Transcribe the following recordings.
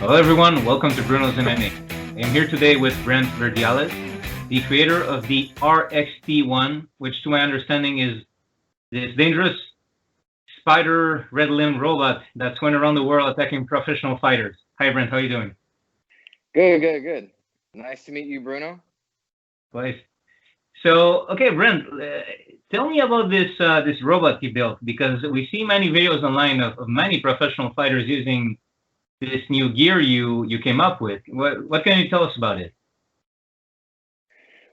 Hello everyone, welcome to Bruno's MMA. I am here today with Brent Verdialez, the creator of the RXT-1, which to my understanding is this dangerous spider red-limbed robot that's going around the world attacking professional fighters. Hi Brent, how are you doing? Good. Nice to meet you, Bruno. Nice. So, okay, Brent, tell me about this robot you built, because we see many videos online of many professional fighters using this new gear you came up with. What can you tell us about it?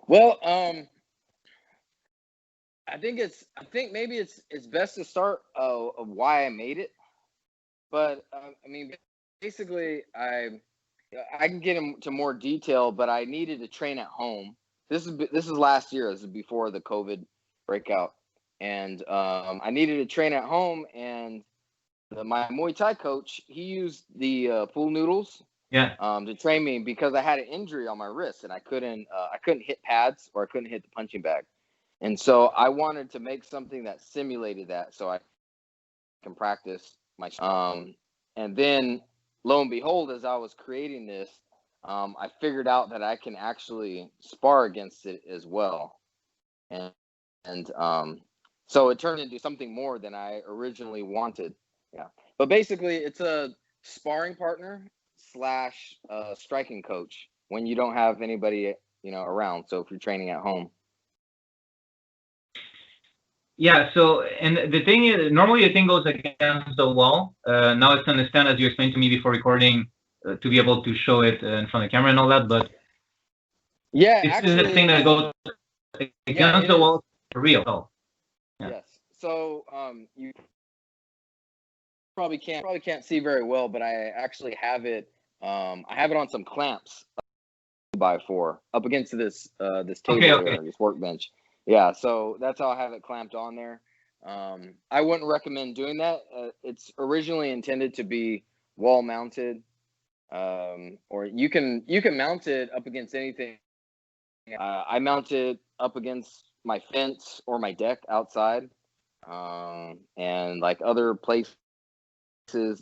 Well, I think maybe it's best to start of why I made it. But I mean, basically, I can get into more detail, but I needed to train at home. This is last year. This is before the COVID breakout, and I needed to train at home. And my Muay Thai coach, he used the pool noodles, to train me because I had an injury on my wrist and I couldn't hit pads or I couldn't hit the punching bag, and so I wanted to make something that simulated that so I can practice my. And then lo and behold, as I was creating this, I figured out that I can actually spar against it as well, and so it turned into something more than I originally wanted. Yeah, but basically, it's a sparring partner / striking coach when you don't have anybody around. So if you're training at home. Yeah. So, and the thing is, normally the thing goes against the wall. Now it's on the stand, as you explained to me before recording, to be able to show it in front of the camera and all that. But yeah, this actually, is the thing that goes against the wall for real. Oh. Yeah. Yes. So you probably can't see very well, but I actually have it. I have it on some clamps, 2x4, up against this table here, this workbench. Yeah, so that's how I have it clamped on there. I wouldn't recommend doing that. It's originally intended to be wall mounted, or you can mount it up against anything. I mount it up against my fence or my deck outside, and like other places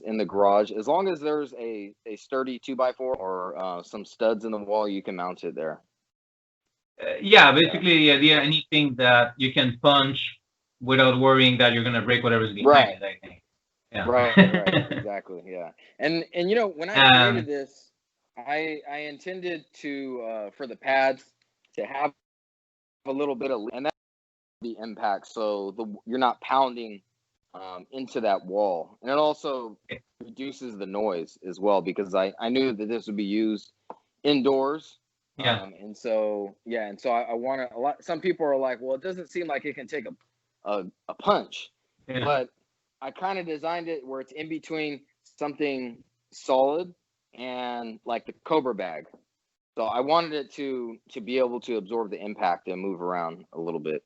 in the garage. As long as there's a sturdy 2x4 or some studs in the wall, you can mount it there. Yeah, basically the idea, anything that you can punch without worrying that you're gonna break whatever's behind it, I think. Yeah. Right, exactly. Yeah, and when I created this, I intended to for the pads to have a little bit of, and that's the impact, so you're not pounding into that wall, and it also reduces the noise as well, because I knew that this would be used indoors. Yeah. And so I want to. Some people are like, well, it doesn't seem like it can take a punch, but I kind of designed it where it's in between something solid and like the Cobra bag. So I wanted it to be able to absorb the impact and move around a little bit.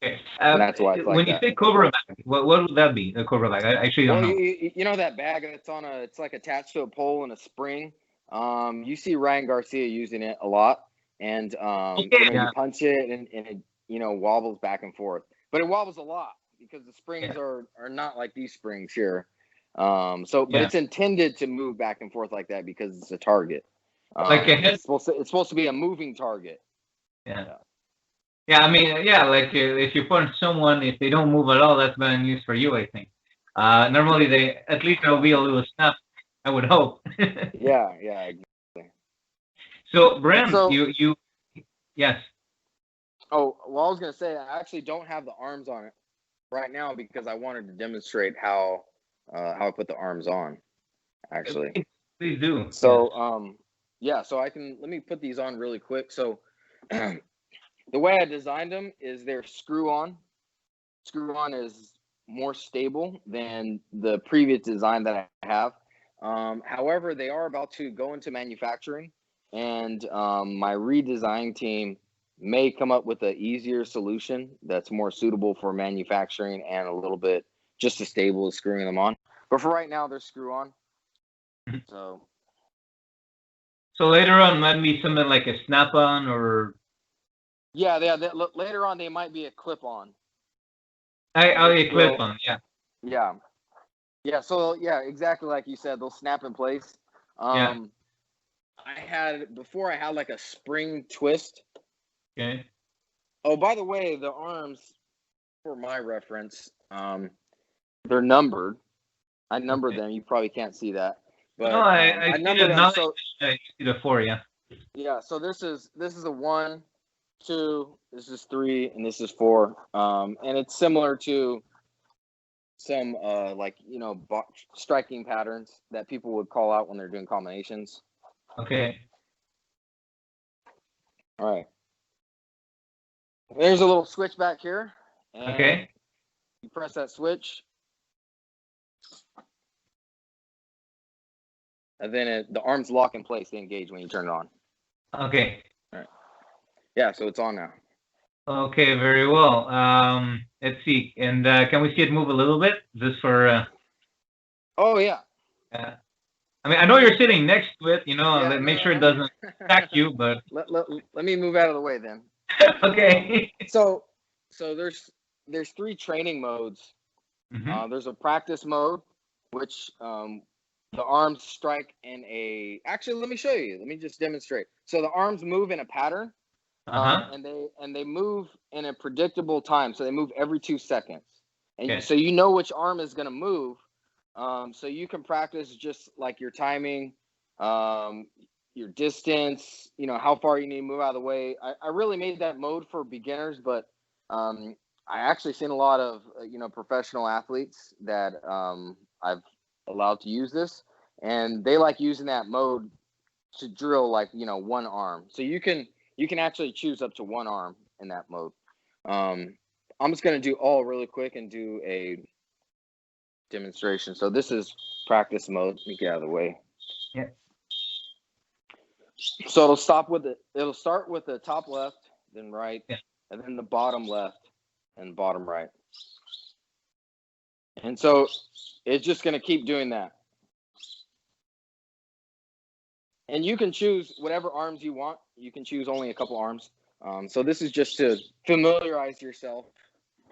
Okay. And that's why it's like when you say Cobra bag, what would that be? A Cobra bag? I actually don't know. You know that bag that's it's like attached to a pole and a spring. You see Ryan Garcia using it a lot, and you punch it and it wobbles back and forth, but it wobbles a lot because the springs are not like these springs here. But it's intended to move back and forth like that because it's a target. Like a head. It's supposed to be a moving target. Yeah, I mean, like if you punch someone, if they don't move at all, that's bad news for you, I think. Normally, at least there'll be a little snap, I would hope. Yeah, exactly. So, Brent, yes. Oh, well, I was going to say, I actually don't have the arms on it right now because I wanted to demonstrate how I put the arms on, actually. Please do. So, so let me put these on really quick. So, the way I designed them is they're screw-on. Screw-on is more stable than the previous design that I have. However, they are about to go into manufacturing, and my redesign team may come up with an easier solution that's more suitable for manufacturing and a little bit just as stable as screwing them on. But for right now, they're screw-on. So later on, might be something like a snap-on or. Yeah, later on they might be a clip-on. A clip-on, yeah. Yeah. So exactly like you said, they'll snap in place. Yeah. Before I had like a spring twist. Okay. Oh, by the way, the arms, for my reference, they're numbered. I numbered them. You probably can't see that, but No, I I see numbered the them. now. So I see the 4. Yeah. yeah, so this is a 1, 2, this is 3, and this is 4. And it's similar to some like striking patterns that people would call out when they're doing combinations. Okay. All right. There's a little switch back here. And Okay. you press that switch. And then the arms lock in place. They engage when you turn it on. Okay. All right. Yeah, so it's on now. Okay, very well. Let's see. And can we see it move a little bit just for? Oh yeah. I mean, I know you're sitting next to it. Make sure it no. doesn't attack you. But let me move out of the way then. okay. So there's 3 training modes. Mm-hmm. There's a practice mode, which the arms strike in a. Actually, let me show you. Let me just demonstrate. So the arms move in a pattern, and they move in a predictable time. So they move every 2 seconds, and so you know which arm is going to move. So you can practice just like your timing, your distance. How far you need to move out of the way. I really made that mode for beginners, but I actually seen a lot of professional athletes that I've allowed to use this, and they like using that mode to drill like one arm. So you can actually choose up to one arm in that mode. I'm just going to do all really quick and do a demonstration. So this is practice mode. Let me get out of the way. Yeah. So it'll start with the top left, then right, and then the bottom left and bottom right. And so it's just going to keep doing that. And you can choose whatever arms you want. You can choose only a couple arms. So this is just to familiarize yourself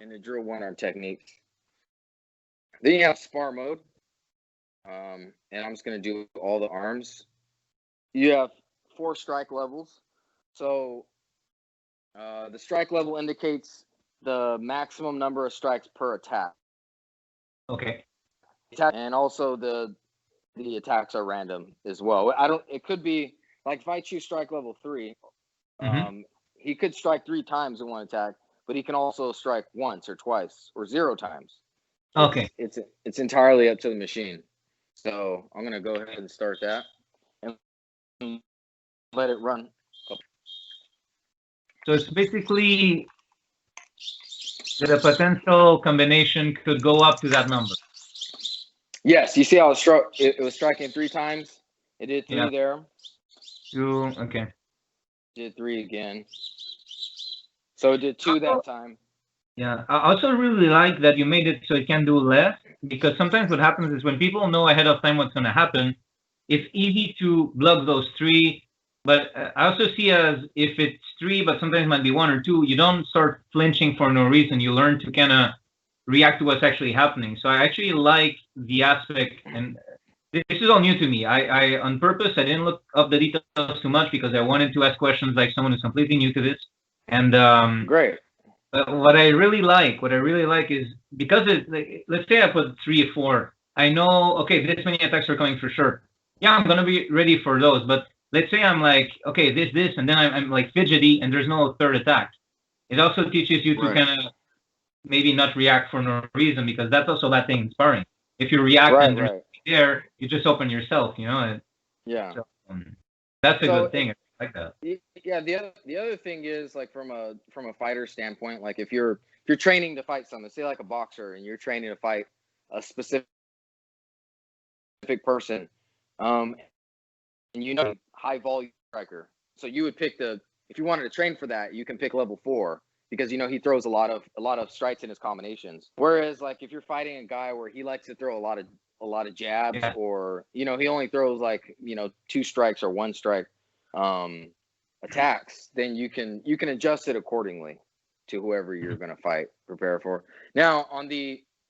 in the drill one arm technique. Then you have Spar Mode. And I'm just going to do all the arms. You have 4 strike levels. So the strike level indicates the maximum number of strikes per attack. Okay. And also the attacks are random as well. It could be like if I choose strike level 3, he could strike 3 times in one attack, but he can also strike once or twice or 0 times. Okay. It's entirely up to the machine. So I'm gonna go ahead and start that and let it run. So it's basically that a potential combination could go up to that number. Yes, you see how it was striking 3 times. It did 3 there. 2. Okay. Did 3 again. So it did 2 that time. Yeah, I also really like that you made it so it can do less, because sometimes what happens is when people know ahead of time what's going to happen, it's easy to block those 3. But I also see as if it's 3, but sometimes it might be 1 or 2, you don't start flinching for no reason. You learn to kind of react to what's actually happening. So I actually like the aspect, and this is all new to me. I on purpose, I didn't look up the details too much because I wanted to ask questions like someone who's completely new to this. And great. What I really like is because let's say I put 3 or 4, I know, okay, this many attacks are coming for sure. Yeah, I'm gonna be ready for those. But let's say I'm like, okay, this, and then I'm like fidgety, and there's no 3rd attack. It also teaches you to kind of maybe not react for no reason, because that's also that thing in sparring. If you react and there's there, you just open yourself, Yeah. So, that's a good thing. I like that. Yeah. The other thing is, like, from a fighter standpoint, like if you're training to fight someone, say like a boxer, and you're training to fight a specific person, and high volume striker, so you would pick if you wanted to train for that, you can pick level 4, because he throws a lot of strikes in his combinations. Whereas like if you're fighting a guy where he likes to throw a lot of jabs, or he only throws like 2 strikes or 1 strike attacks, then you can adjust it accordingly to whoever you're going to prepare for. Now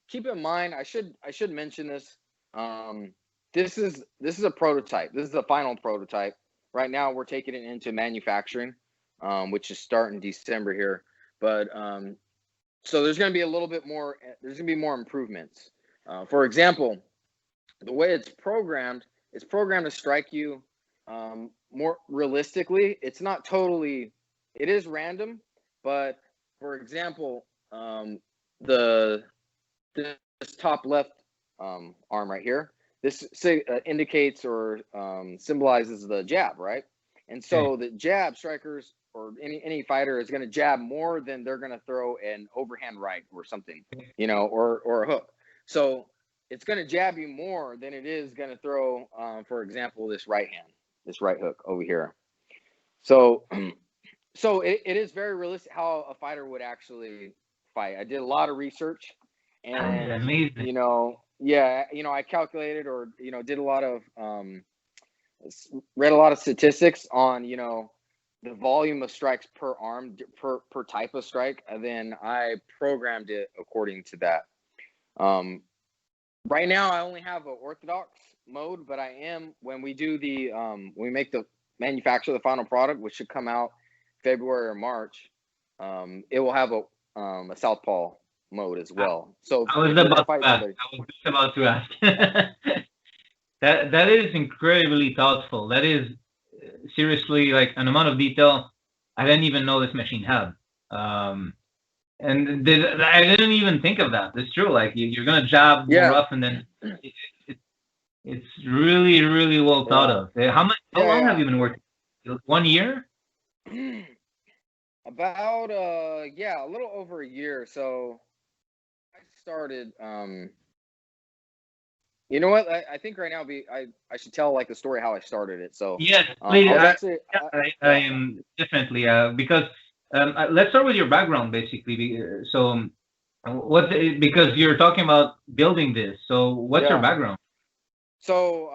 keep in mind, I should mention this, this is a prototype. This is the final prototype. Right now, we're taking it into manufacturing, which is starting December here. But so there's going to be a little bit more. There's going to be more improvements. For example, the way it's programmed to strike you more realistically. It's not totally. It is random, but for example, this top left arm right here. This indicates or symbolizes the jab, right? And so the jab strikers or any fighter is going to jab more than they're going to throw an overhand right or something, or a hook. So it's going to jab you more than it is going to throw, for example, this right hook over here. So, so it is very realistic how a fighter would actually fight. I did a lot of research, and amazing. I calculated or did a lot of read a lot of statistics on the volume of strikes per arm per type of strike, and then I programmed it according to that. Right now I only have an orthodox mode, but I am when we do the when we manufacture the final product, which should come out February or March, it will have a southpaw mode as well. So I was just about to ask. That is incredibly thoughtful. That is seriously like an amount of detail I didn't even know this machine had. And I didn't even think of that. It's true. Like you're gonna jab more rough, and then it's really, really well thought of. How long have you been working? 1 year? About a little over a year. So I started you know what? I think right now I should tell like the story how I started it. So yes, please. I am definitely because let's start with your background basically. So because you're talking about building this. So what's your background? So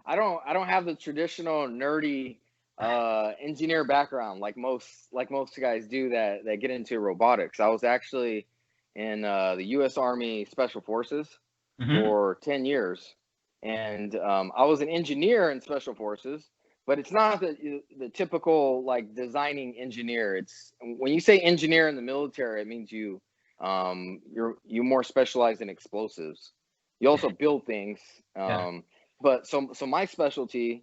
I don't have the traditional nerdy engineer background like most guys do that get into robotics. I was actually in the U.S. Army Special Forces for 10 years, and I was an engineer in Special Forces, but it's not the typical like designing engineer. It's when you say engineer in the military, it means you more specialized in explosives. You also build things, but so my specialty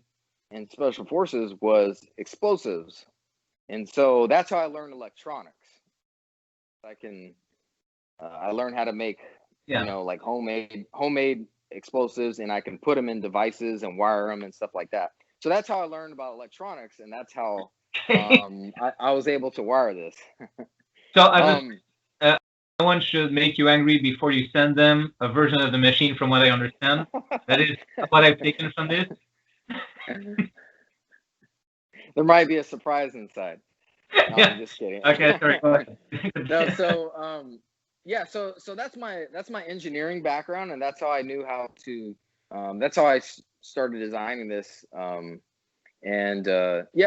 in Special Forces was explosives, and so that's how I learned electronics. I learned how to make like homemade explosives, and I can put them in devices and wire them and stuff like that. So that's how I learned about electronics, and that's how I was able to wire this. So one should make you angry before you send them a version of the machine, from what I understand. That is what I've taken from this. There might be a surprise inside. No, I'm just kidding. Okay, sorry. Go ahead. No, so that's my engineering background, and that's how I knew how to. That's how I started designing this.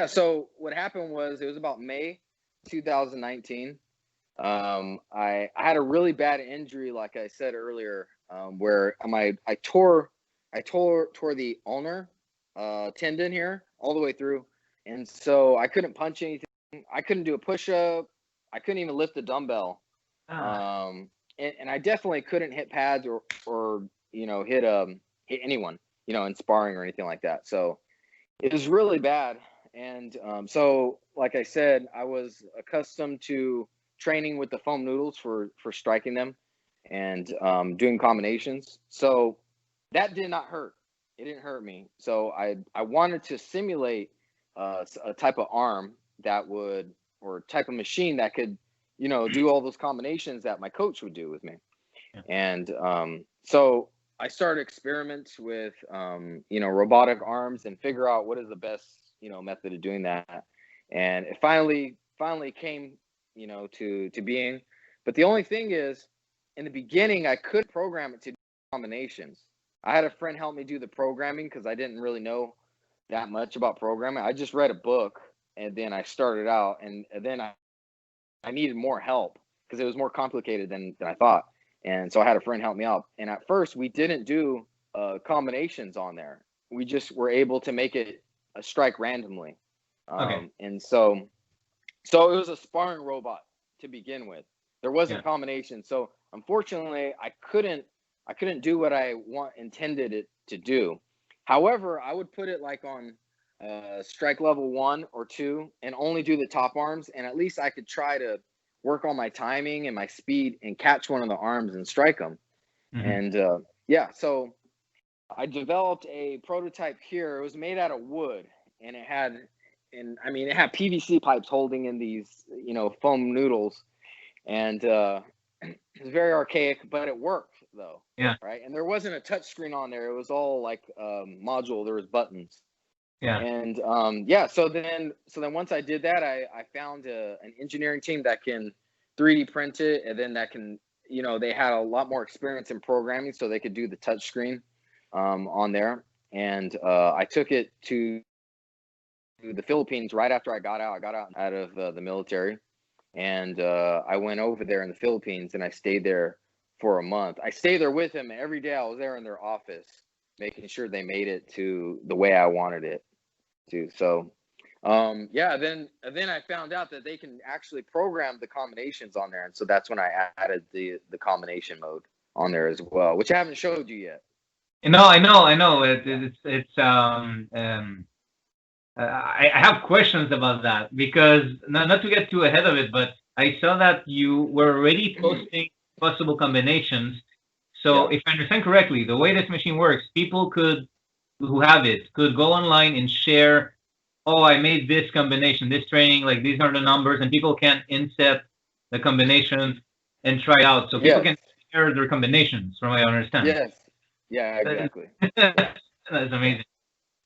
So what happened was it was about May 2019. I had a really bad injury, like I said earlier, where I tore the ulnar tendon here all the way through, and so I couldn't punch anything. I couldn't do a push-up. I couldn't even lift a dumbbell. And I definitely couldn't hit pads or hit anyone in sparring or anything like that. So it was really bad. And so like I said, I was accustomed to training with the foam noodles for striking them and doing combinations. So that did not hurt. It didn't hurt me. So I wanted to simulate a type of arm that would, or type of machine that could, do all those combinations that my coach would do with me. Yeah. And so I started experiments with, robotic arms and figure out what is the best, method of doing that. And it finally came, to being. But the only thing is, in the beginning, I could program it to do combinations. I had a friend help me do the programming because I didn't really know that much about programming. I just read a book, and then I started out, and then I needed more help because it was more complicated than I thought. And so I had a friend help me out. And at first, we didn't do combinations on there. We just were able to make it a strike randomly. Okay. And so it was a sparring robot to begin with. There wasn't Yeah. combination. So unfortunately, I couldn't do what I intended it to do. However, I would put it like on strike level 1 or 2 and only do the top arms, and at least I could try to work on my timing and my speed and catch one of the arms and strike them. Mm-hmm. And yeah, so I developed a prototype here. It was made out of wood, and it had PVC pipes holding in these, foam noodles, and it was very archaic, but it worked though. Yeah. Right. And there wasn't a touch screen on there. It was all like module. There was buttons. Yeah. And so then once I did that, I found an engineering team that can 3D print it, and then that can, they had a lot more experience in programming, so they could do the touch screen on there. And I took it to the Philippines right after I got out. I got out of the military, and I went over there in the Philippines, and I stayed there for a month. I stayed there with him every day. I was there in their office, making sure they made it to the way I wanted it to. So then I found out that they can actually program the combinations on there, and so that's when I added the combination mode on there as well, which I haven't showed you yet. No, I know. I have questions about that, because not to get too ahead of it, but I saw that you were already posting possible combinations. So if I understand correctly, the way this machine works, people who have it could go online and share, oh, I made this combination, this training, like these are the numbers, and people can inset the combination and try out. So people can share their combinations, from what I understand. Yes. Yeah, exactly. That's amazing.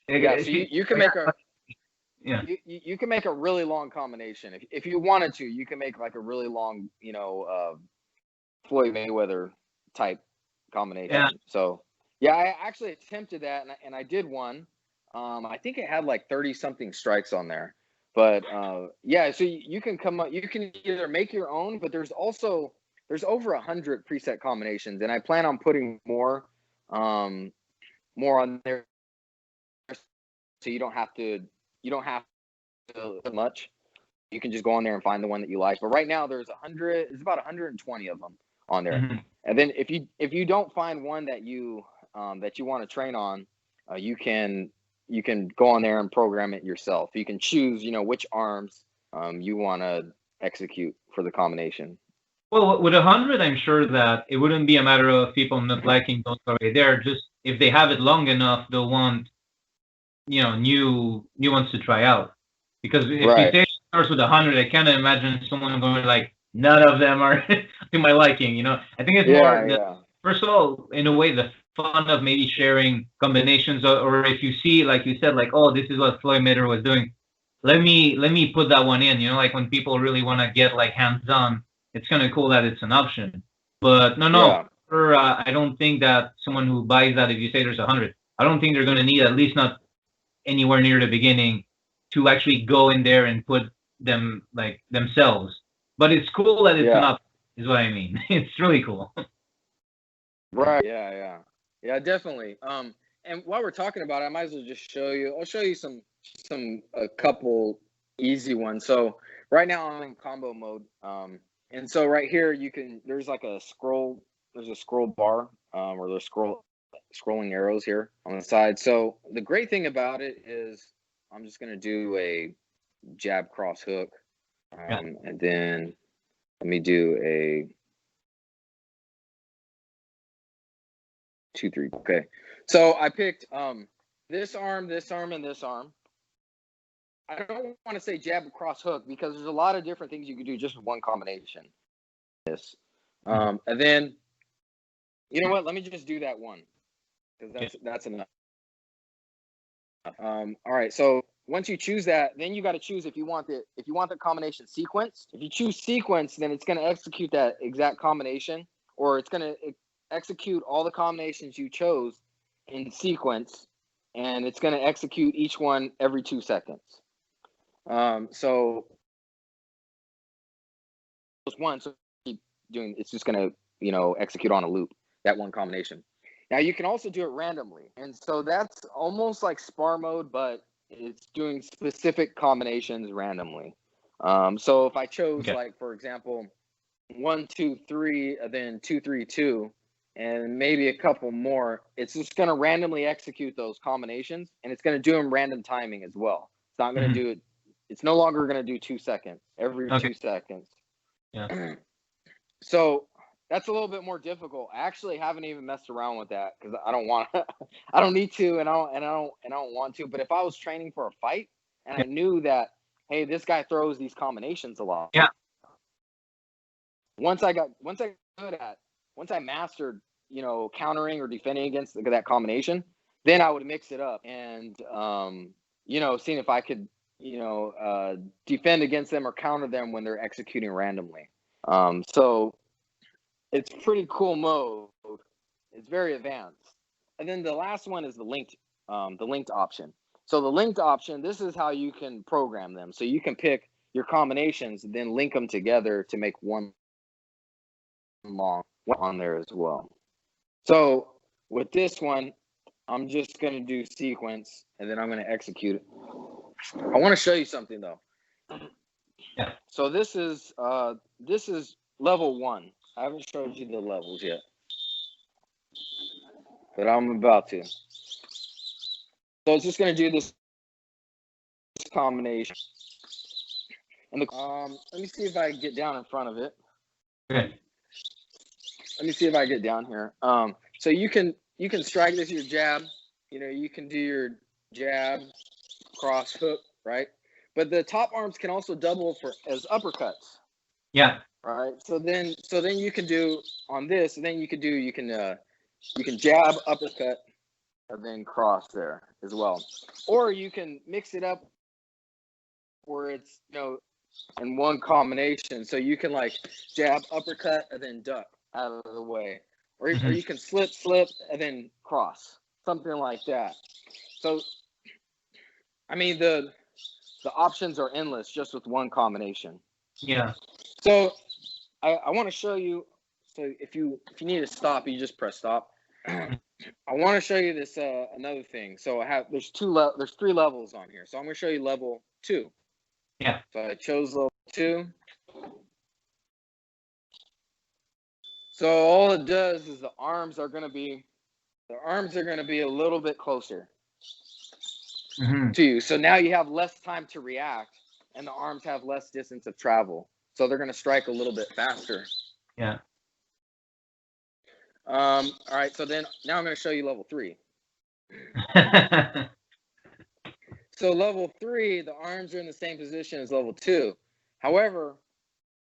Yeah, so you can make a yeah. You can make a really long combination if you wanted to. You can make like a really long, Floyd Mayweather type combination. Yeah. So yeah, I actually attempted that, and I did one. I think it had like 30 something strikes on there, but yeah. So you can come up. You can either make your own, but there's over 100 preset combinations, and I plan on putting more on there, so you don't have to much. You can just go on there and find the one that you like. But right now there's about 120 of them on there. Mm-hmm. And then if you don't find one that you want to train on, you can go on there and program it yourself. You can choose, which arms you want to execute for the combination. Well, with 100, I'm sure that it wouldn't be a matter of people not liking those already there. Just if they have it long enough, they'll want, new ones to try out. Because if you say it starts with 100, I can't imagine someone going like, none of them are to my liking. I think it's more. First of all, in a way, the fun of maybe sharing combinations, or if you see, like you said, like, oh, this is what Floyd Mayweather was doing. Let me put that one in. Like when people really want to get like hands-on, it's kind of cool that it's an option. But no. I don't think that someone who buys that, if you say there's 100, I don't think they're going to need, at least not anywhere near the beginning, to actually go in there and put them like themselves. But it's cool that it's an option, is what I mean. It's really cool. Right. Yeah, definitely. And while we're talking about it, I might as well just show you. I'll show you a couple easy ones. So right now I'm in combo mode. And so right here there's like a scroll. There's a scroll bar, or there's scrolling arrows here on the side. So the great thing about it is I'm just gonna do a jab cross hook, and then let me do a 2-3. Okay, so I picked this arm, and this arm. I don't want to say jab cross hook because there's a lot of different things you can do just with one combination. And then, you know what? Let me just do that one, because that's enough. All right. So once you choose that, then you got to choose if you want the combination sequence. If you choose sequence, then it's going to execute that exact combination, or it's going to execute all the combinations you chose in sequence, and it's going to execute each one every 2 seconds. So keep doing. It's just going to execute on a loop, that one combination. Now you can also do it randomly, and so that's almost like Spar Mode, but it's doing specific combinations randomly. So if I chose, like, for example, 1, 2, 3, then 2, 3, 2, and maybe a couple more, it's just going to randomly execute those combinations, and it's going to do them random timing as well. It's not going to do it. It's no longer going to do 2 seconds every 2 seconds. Yeah. So that's a little bit more difficult. I actually haven't even messed around with that because I don't want to. I don't need to, and I don't want to. But if I was training for a fight and I knew that, hey, this guy throws these combinations a lot. Yeah. Once I mastered, countering or defending against that combination, then I would mix it up and, seeing if I could, defend against them or counter them when they're executing randomly. So it's pretty cool mode. It's very advanced. And then the last one is the linked option. So the linked option, this is how you can program them. So you can pick your combinations and then link them together to make one long on there as well. So with this one, I'm just going to do sequence and then I'm going to execute it. I want to show you something though. Yeah. So this is level 1. I haven't showed you the levels yet, but I'm about to. So it's just going to do this combination. And let me see if I can get down in front of it. Okay. Let me see if I get down here. So you can strike this your jab. You can do your jab, cross, hook, right? But the top arms can also double as uppercuts. Yeah. Right. So then you can do on this, and then you can jab, uppercut, and then cross there as well. Or you can mix it up where it's in one combination. So you can like jab, uppercut, and then duck out of the way. Or you can slip, and then cross. Something like that. So I mean the options are endless just with one combination. Yeah. So I want to show you. So if you need to stop, you just press stop. I want to show you this another thing. So there's 3 levels on here. So I'm going to show you level 2. Yeah. So I chose level 2. So all it does is the arms are going to be a little bit closer to you. So now you have less time to react, and the arms have less distance of travel. So they're going to strike a little bit faster. Yeah. All right. So then now I'm going to show you level 3. So level 3, the arms are in the same position as level 2. However,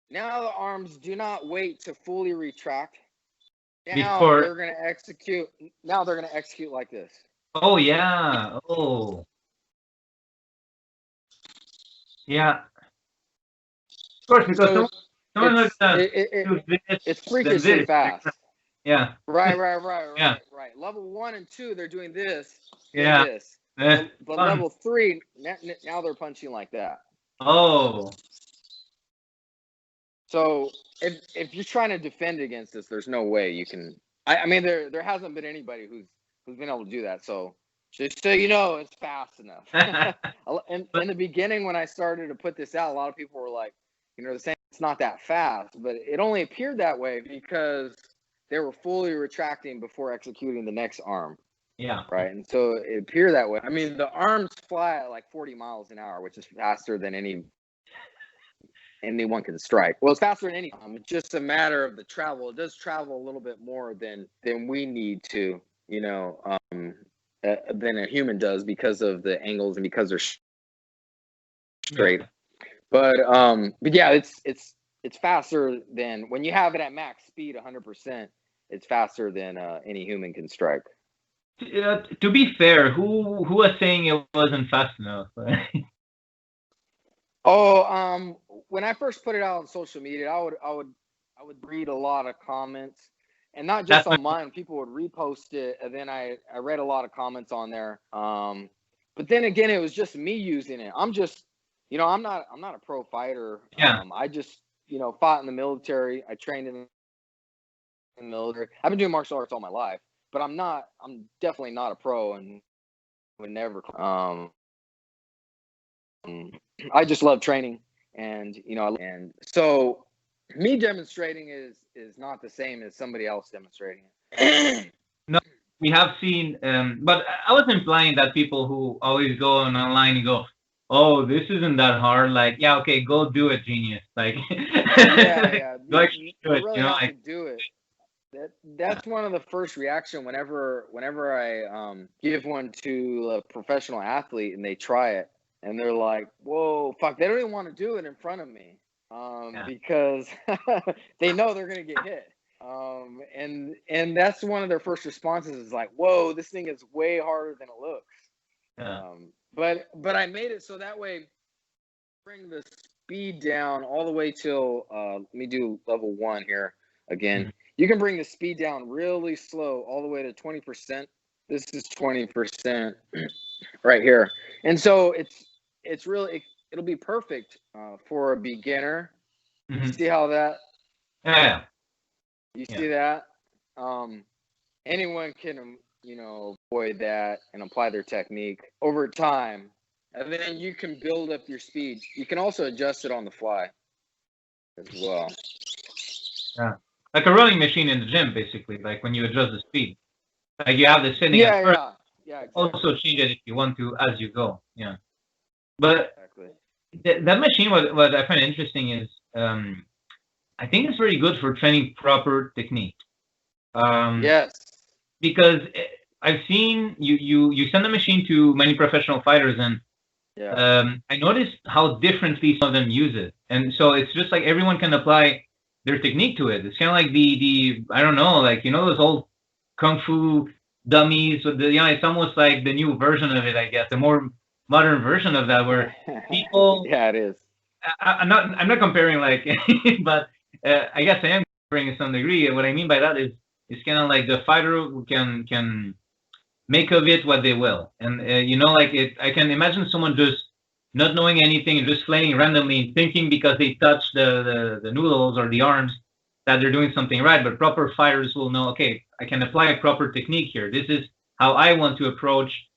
now the arms do not wait to fully retract. Now they're going to execute. Now they're going to execute like this. Oh yeah. Oh. Yeah. Of course, because it's freakishly fast. Yeah. Right. Level 1 and 2, they're doing this. Yeah. This. But level 3, now they're punching like that. Oh. So if you're trying to defend against this, there's no way you can. I mean, there hasn't been anybody who's been able to do that. So just so you know, it's fast enough. in the beginning, when I started to put this out, a lot of people were like, they're saying it's not that fast, but it only appeared that way because they were fully retracting before executing the next arm. Yeah. Right. And so it appeared that way. I mean, the arms fly at like 40 miles an hour, which is faster than anyone can strike. Well, it's faster than any. It's just a matter of the travel. It does travel a little bit more than we need to, than a human does because of the angles and because they're straight. Yeah. But yeah, it's faster than when you have it at max speed, 100%. It's faster than any human can strike. To be fair, who was saying it wasn't fast enough? When I first put it out on social media, I would read a lot of comments, and not just on mine. People would repost it, and then I read a lot of comments on there. But then again, it was just me using it. I'm just, I'm not a pro fighter. Yeah. I just, fought in the military. I trained in the military. I've been doing martial arts all my life. but I'm definitely not a pro and would never. I just love training, and and so me demonstrating is not the same as somebody else demonstrating it. No, we have seen, but I was implying that people who always go online and go, "Oh, this isn't that hard." Like, yeah, okay, go do it, genius. Like, yeah. go actually do it. Really have to do it. That's one of the first reaction whenever I give one to a professional athlete and they try it and they're like, "Whoa, fuck!" They don't even want to do it in front of me because they know they're gonna get hit. And that's one of their first responses is like, "Whoa, this thing is way harder than it looks." Yeah. But I made it so that way bring the speed down all the way till let me do level 1 here again. Mm-hmm. You can bring the speed down really slow all the way to 20%. This is 20% right here. And so it's really it'll be perfect for a beginner. Mm-hmm. You see how that You see that? Anyone can, avoid that and apply their technique over time. And then you can build up your speed. You can also adjust it on the fly as well. Yeah. Like a running machine in the gym, basically, like when you adjust the speed. Like you have the setting at first. Yeah, exactly. Also change it if you want to as you go. Yeah. But that machine, what I find interesting is I think it's very good for training proper technique. Yes. Because I've seen you send the machine to many professional fighters, and I noticed how differently some of them use it. And so it's just like everyone can apply their technique to it. It's kind of like the I don't know, like those old kung fu dummies. With it's almost like the new version of it, I guess, the more modern version of that, where people. Yeah, it is. I'm not comparing like, but I guess I am comparing to some degree. And what I mean by that is it's kind of like the fighter who can make of it what they will, and I can imagine someone just not knowing anything and just playing randomly and thinking because they touch the noodles or the arms that they're doing something right. But proper fighters will know, okay, I can apply a proper technique here. This is how I want to approach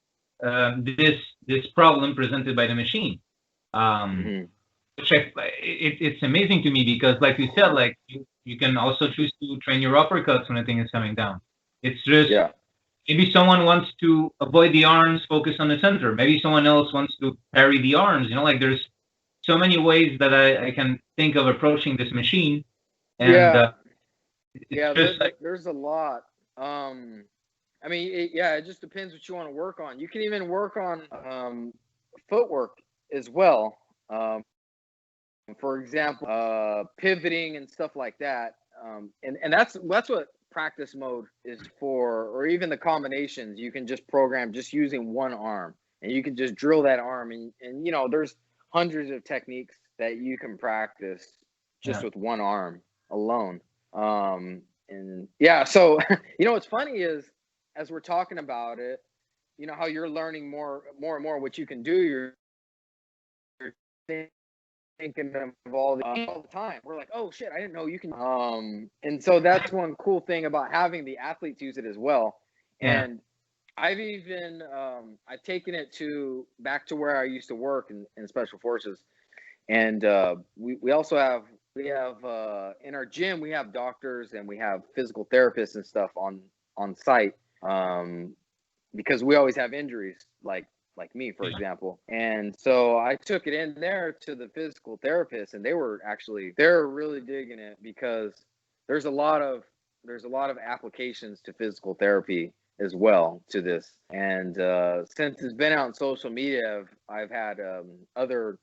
this problem presented by the machine. Which it's amazing to me because, like you said, like you can also choose to train your uppercuts when the thing is coming down. It's just maybe someone wants to avoid the arms, focus on the center. Maybe someone else wants to parry the arms. Like there's so many ways that I can think of approaching this machine. And there's a lot. I mean, it just depends what you want to work on. You can even work on footwork as well. For example, pivoting and stuff like that. And that's what practice mode is for, or even the combinations. You can just program just using one arm, and you can just drill that arm. And there's hundreds of techniques that you can practice just with one arm alone. So what's funny is, as we're talking about it, how you're learning more and more what you can do. You're thinking of all the time. We're like, oh shit, I didn't know you can. And so that's one cool thing about having the athletes use it as well. And I've even I've taken it back to where I used to work in special forces, and we also have in our gym we have doctors and we have physical therapists and stuff on site because we always have injuries like me, for example. And so I took it in there to the physical therapist, and they're really digging it because there's a lot of applications to physical therapy as well to this. And since it's been out on social media, I've had other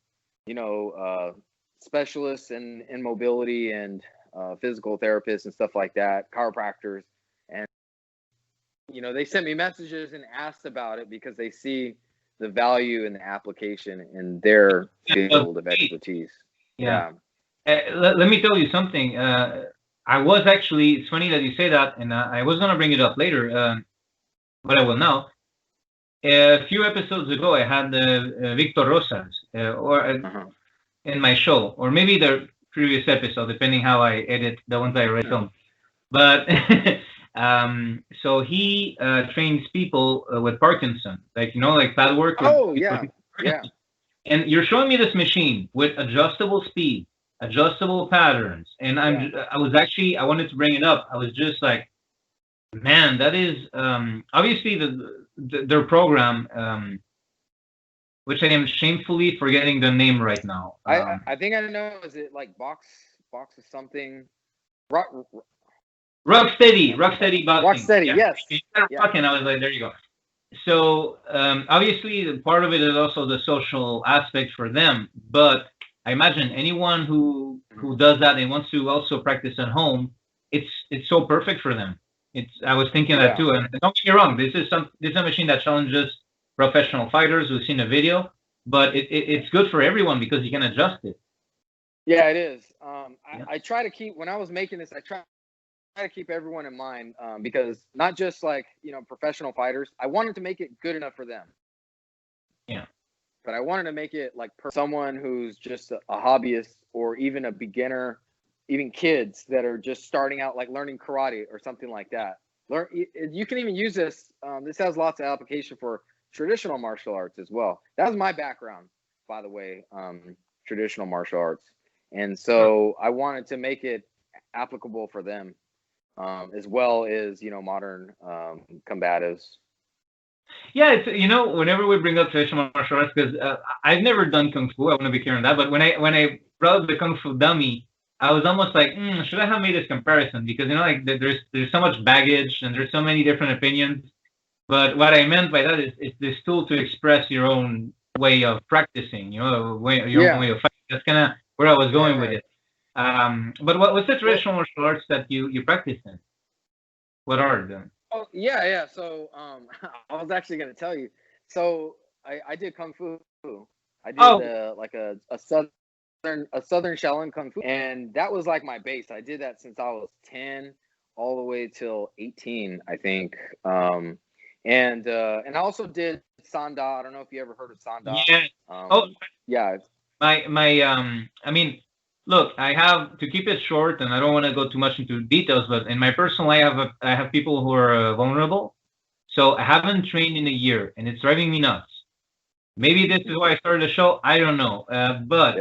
specialists in mobility and physical therapists and stuff like that, chiropractors, and they sent me messages and asked about it because they see the value and the application in their field of expertise. Let me tell you something. I was actually, it's funny that you say that, and I was going to bring it up later, but I will now. A few episodes ago, I had Victor Rosas in my show, or maybe the previous episode, depending how I edit the ones I already filmed. But So he trains people with Parkinson, like like pad work with Oh people yeah, with yeah, Parkinson. And you're showing me this machine with adjustable speed, adjustable patterns, and I wanted to bring it up. I was just like, man, that is obviously their program, which I am shamefully forgetting the name right now. I think I know. Is it like box of something? Rock, Rocksteady boxing. Rocksteady, Yeah, yes. you started Yeah. talking. I was like, there you go. So obviously, part of it is also the social aspect for them. But I imagine anyone who does that and wants to also practice at home, it's so perfect for them. I was thinking that Yeah. too. And don't get me wrong, this is a machine that challenges professional fighters who've seen a video, but it's good for everyone because you can adjust it. Yeah, it is. Yeah. I try to keep, when I was making this, I try to keep everyone in mind, because not just like, professional fighters, I wanted to make it good enough for them. Yeah. But I wanted to make it like someone who's just a hobbyist or even a beginner, even kids that are just starting out, like learning karate or something like that. You can even use this. This has lots of application for traditional martial arts as well. That was my background, by the way, traditional martial arts. And so I wanted to make it applicable for them, as well as, modern combatives. Yeah, it's whenever we bring up traditional martial arts, because I've never done kung fu. I want to be clear on that. But when I brought up the kung fu dummy, I was almost like, should I have made this comparison? Because like there's so much baggage and there's so many different opinions. But what I meant by that is it's this tool to express your own way of practicing, your own way of fighting. That's kind of where I was going with it. But what's the traditional martial arts that you practice in? What are them? Oh yeah. So I was actually going to tell you. So I did kung fu. I did like a southern Shaolin kung fu, and that was like my base. I did that since I was 10 all the way till 18, I think. And I also did Sanda. I don't know if you ever heard of Sanda. Yeah. Yeah. I mean, look, I have to keep it short, and I don't want to go too much into details. But in my personal life, I have people who are vulnerable, so I haven't trained in a year, and it's driving me nuts. Maybe this is why I started the show. I don't know, but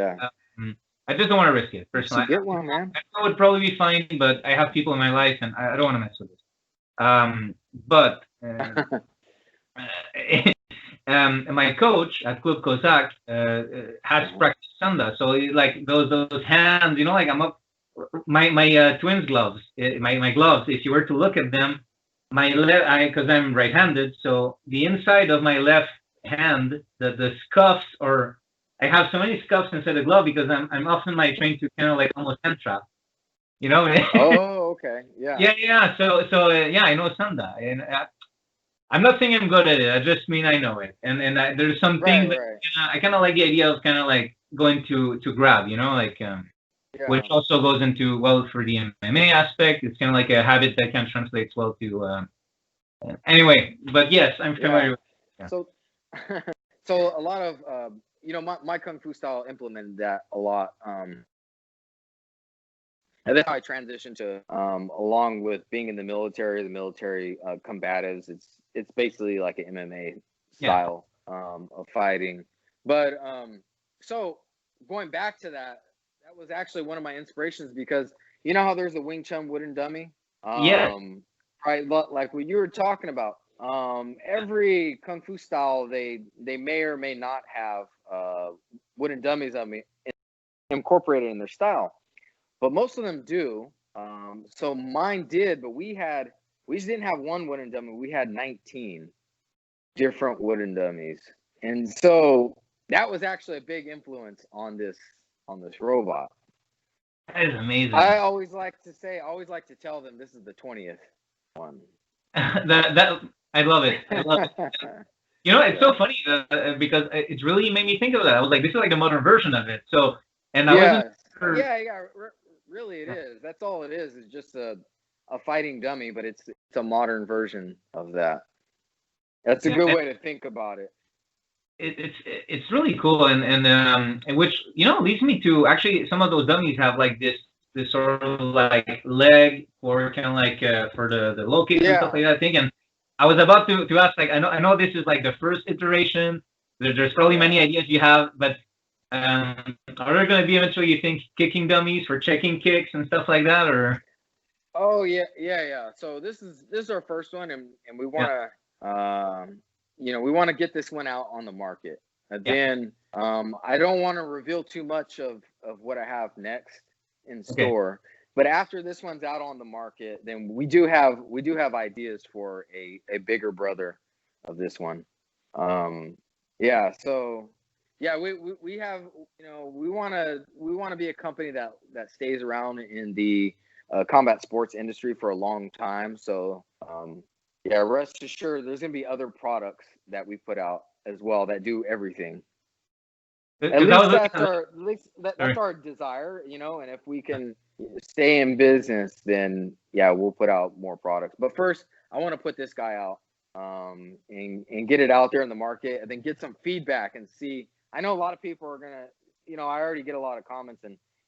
I just don't want to risk it. Personally, get one, man. I would probably be fine, but I have people in my life, and I don't want to mess with it. But my coach at Club Kozak has practiced Sanda, so like those hands, like I'm up. My twins gloves, my gloves. If you were to look at them, my left, because I'm right-handed, so the inside of my left hand, the scuffs, or I have so many scuffs inside the glove because I'm often trained to kind of like almost hand trap. Oh, okay, yeah. Yeah. So yeah, I know Sanda, and I'm not saying I'm good at it. I just mean I know it, and there's some things that I kind of like the idea of kind of like going to grab, which also goes into for the MMA aspect. It's kind of like a habit that can translate well to. Anyway, but yes, I'm familiar with it. So a lot of my kung fu style implemented that a lot. And then I transitioned to along with being in the military combatives. It's basically like an MMA style of fighting. But so going back to that was actually one of my inspirations, because you know how there's a Wing Chun wooden dummy? Right, like what you were talking about. Every kung fu style, they may or may not have wooden dummies incorporated in their style, but most of them do. So mine did, but we just didn't have one wooden dummy. We had 19 different wooden dummies, and so that was actually a big influence on this robot. That is amazing. I always like to tell them this is the 20th one. that I love it. It's so funny because it really made me think of that. I was like, this is like the modern version of it. So, and I wasn't sure. Really it is. That's all it is just a fighting dummy, but it's a modern version of that. That's a good way to think about it. It's really cool, and which leads me to actually some of those dummies have like this this sort of like leg for kind of like for the low kicks and stuff like that, I think. And I was about to ask, like, I know this is like the first iteration. There's probably many ideas you have, but are there going to be eventually, you think, kicking dummies for checking kicks and stuff like that, or? Oh yeah. So this is our first one, and we want to we want to get this one out on the market. And then I don't want to reveal too much of what I have next in store. But after this one's out on the market, then we do have ideas for a bigger brother of this one. So we have, we want to be a company that stays around in the combat sports industry for a long time. So rest assured, there's gonna be other products that we put out as well that do everything. At least that's our desire, and if we can stay in business, then we'll put out more products. But first, I want to put this guy out and get it out there in the market, and then get some feedback and see. I know a lot of people are gonna, I already get a lot of comments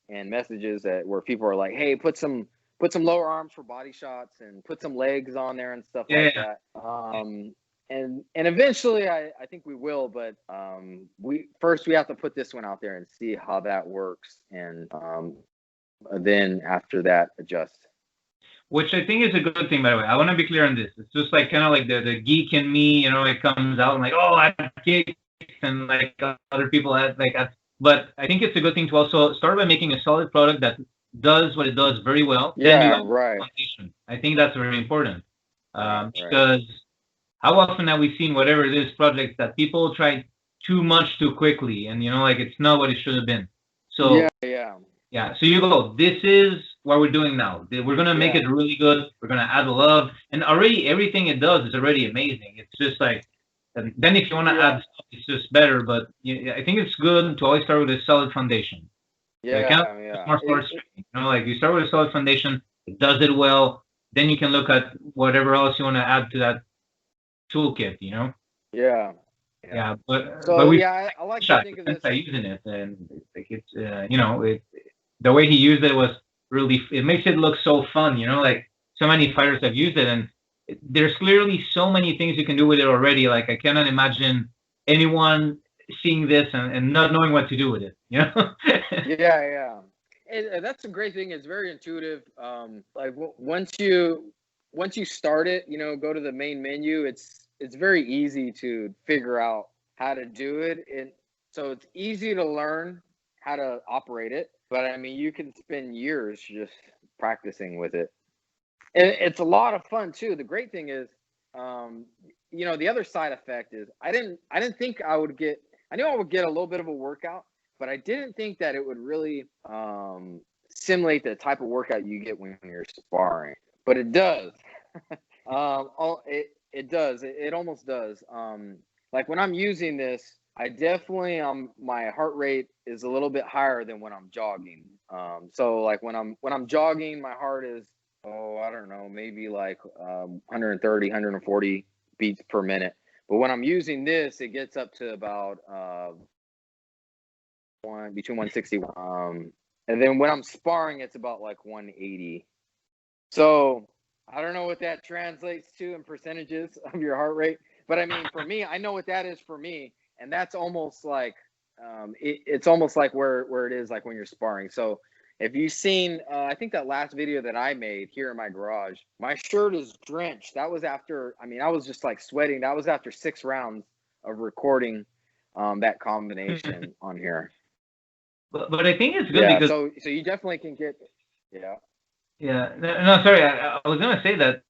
and messages where people are like, hey, put some lower arms for body shots and put some legs on there and stuff like that. And eventually I think we will, but we have to put this one out there and see how that works, and then after that adjust. Which I think is a good thing, by the way. I want to be clear on this. It's just like kind of like the geek in me, it comes out and like, oh, I have kicks, and like other people have like that. But I think it's a good thing to also start by making a solid product that does what it does very well. Foundation. I think that's very important, because how often have we seen whatever it is projects that people try too much too quickly, and like it's not what it should have been. So so you go, this is what we're doing now. We're gonna make it really good. We're gonna add love, and already everything it does is already amazing. It's just like, then if you want to add stuff, it's just better. But I think it's good to always start with a solid foundation. Like you start with a solid foundation, it does it well, then you can look at whatever else you want to add to that toolkit, but we I like to think of this by using it, and like it's the way he used it was really, it makes it look so fun, like so many fighters have used it, and there's clearly so many things you can do with it already. Like I cannot imagine anyone seeing this and not knowing what to do with it, And that's a great thing. It's very intuitive. Like once you start it, go to the main menu. It's very easy to figure out how to do it, and so it's easy to learn how to operate it. But I mean, you can spend years just practicing with it, and it's a lot of fun too. The great thing is, the other side effect is I didn't think I would get. I knew I would get a little bit of a workout, but I didn't think that it would really simulate the type of workout you get when you're sparring. But it does. It does. It almost does. Like when I'm using this, I definitely my heart rate is a little bit higher than when I'm jogging. So like when I'm jogging, my heart is I don't know, maybe like 130, 140 beats per minute. But when I'm using this, it gets up to about between 160. And then when I'm sparring, it's about like 180. So I don't know what that translates to in percentages of your heart rate. But I mean, for me, I know what that is for me. And that's almost like, it's almost like where it is like when you're sparring. So if you've seen, I think that last video that I made here in my garage, my shirt is drenched. That was after, I was just like sweating. That was after 6 rounds of recording that combination on here. But I think it's good because so you definitely can get no, sorry, I was gonna say that